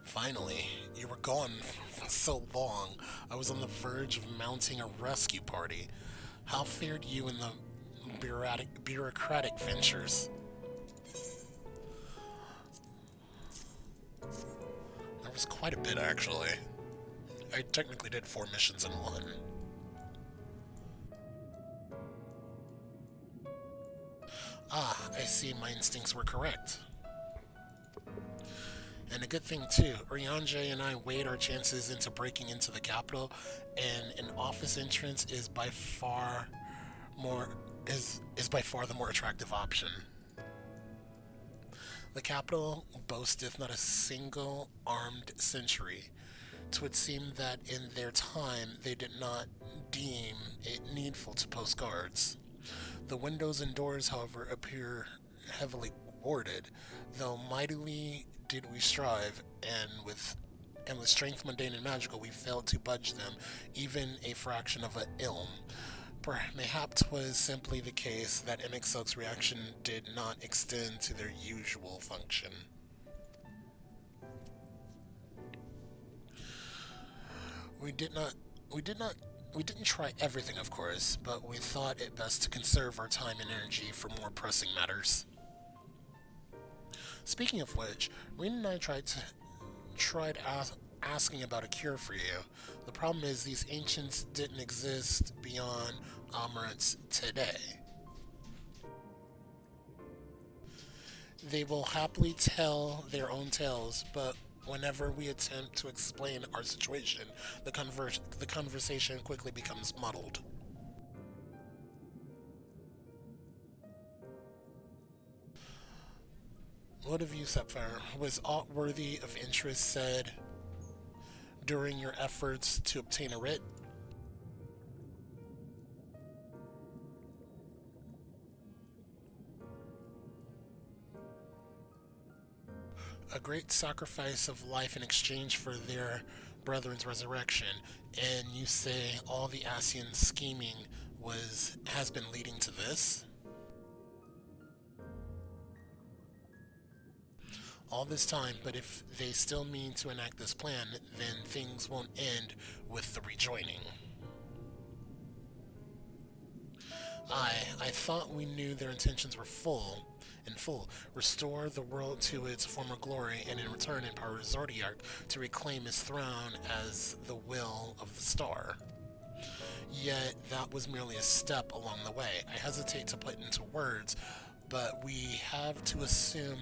Finally, you were gone for so long. I was on the verge of mounting a rescue party. How fared you in the bureaucratic ventures? There was quite a bit, actually. I technically did 4 missions in one. Ah, I see my instincts were correct. And a good thing too, Ryanje and I weighed our chances into breaking into the capital, and an office entrance is by far the more attractive option. The capital boasteth not a single armed sentry. 'Twould seem that in their time they did not deem it needful to post guards. The windows and doors, however, appear heavily warded, though mightily did we strive, and with strength mundane and magical, we failed to budge them even a fraction of an ilm. Mayhap 'twas simply the case that MXL's reaction did not extend to their usual function. We didn't try everything, of course, but we thought it best to conserve our time and energy for more pressing matters. Speaking of which, Reen and I tried asking about a cure for you. The problem is these ancients didn't exist beyond Amarant's today. They will happily tell their own tales, but whenever we attempt to explain our situation, the conversation quickly becomes muddled. What of you, Sapphire? Was aught worthy of interest said during your efforts to obtain a writ? A great sacrifice of life in exchange for their brethren's resurrection, and you say all the Asian scheming has been leading to this? All this time, but if they still mean to enact this plan, then things won't end with the rejoining. I thought we knew their intentions were in full, restore the world to its former glory, and in return empower Zordiark to reclaim his throne as the will of the star. Yet that was merely a step along the way. I hesitate to put into words, but we have to assume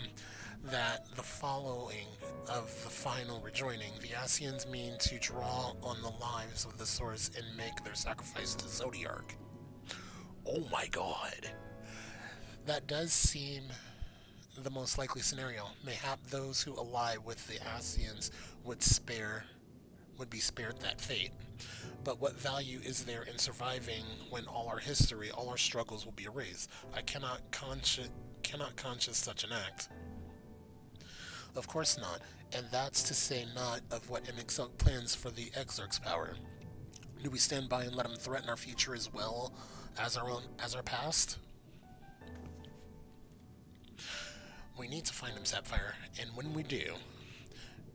that the following of the final rejoining, the Asians mean to draw on the lives of the source and make their sacrifice to Zodiark. Oh my god. That does seem the most likely scenario. Mayhap those who ally with the Asians would be spared that fate. But what value is there in surviving when all our history, all our struggles will be erased? I cannot conscience such an act. Of course not, and that's to say not of what Emixelk plans for the Exarch's power. Do we stand by and let him threaten our future as well as our past? We need to find him, Sapphire, and when we do,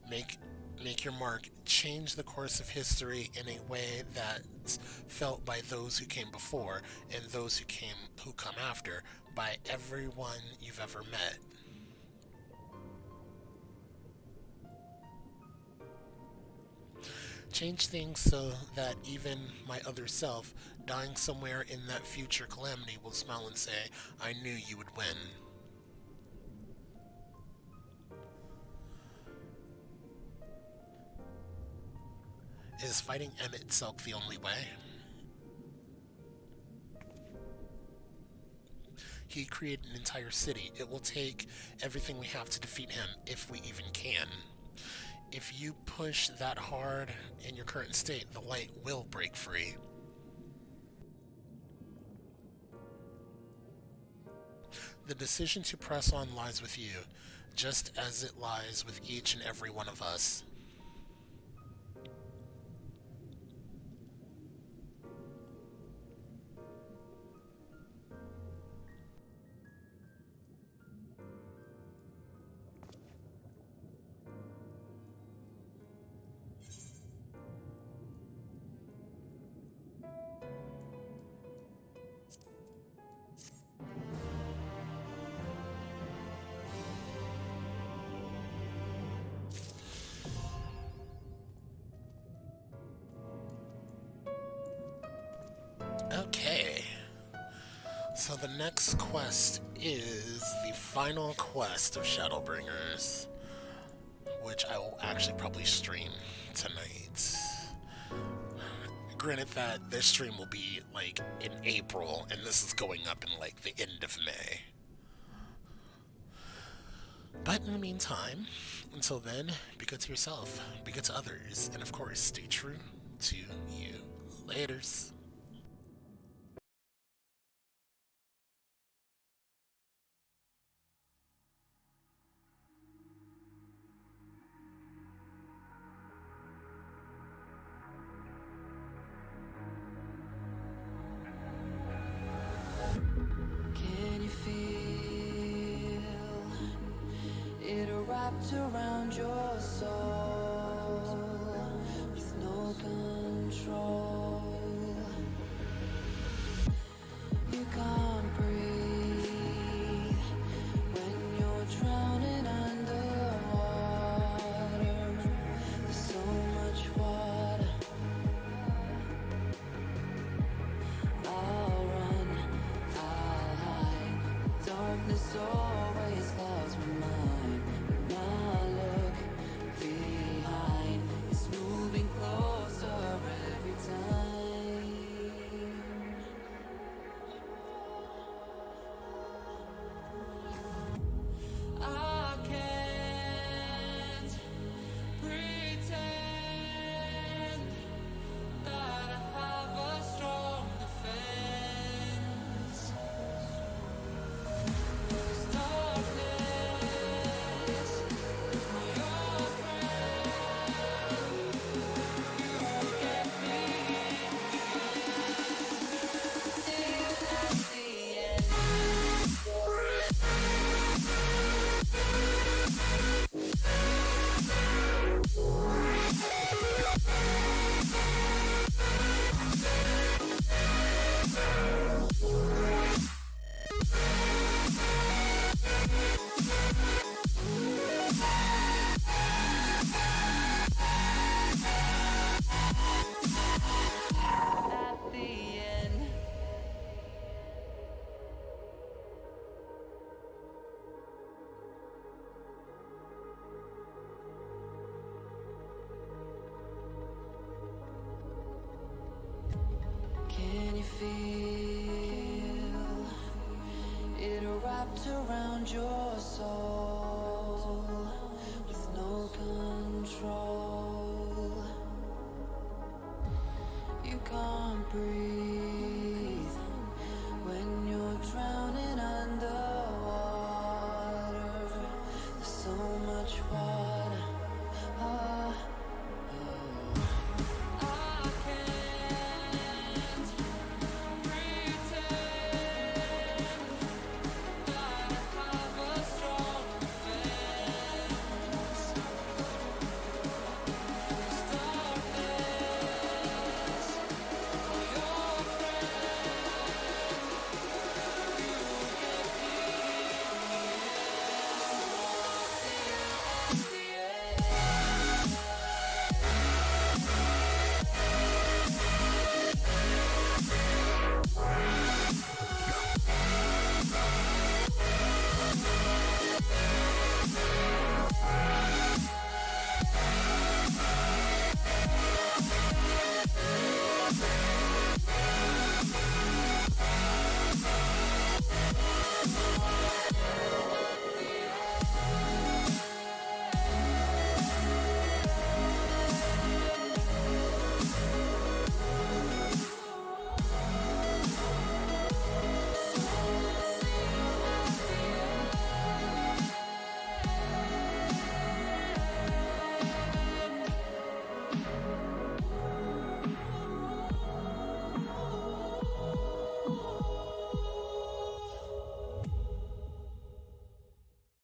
make your mark, change the course of history in a way that's felt by those who came before and those who come after, by everyone you've ever met. Change things so that even my other self, dying somewhere in that future calamity, will smile and say, I knew you would win. Is fighting Emixelk the only way? He created an entire city. It will take everything we have to defeat him, if we even can. If you push that hard in your current state, the light will break free. The decision to press on lies with you, just as it lies with each and every one of us. Okay, so the next quest is the final quest of Shadowbringers, which I will actually probably stream tonight. Granted that this stream will be like in April, and this is going up in like the end of May. But in the meantime, until then, be good to yourself, be good to others, and of course, stay true to you. Laters. Can you feel it wrapped around your soul with no control? You can't breathe when you're drowning out. around your soul with no control. You can't breathe when you're drowning underwater. There's so much water.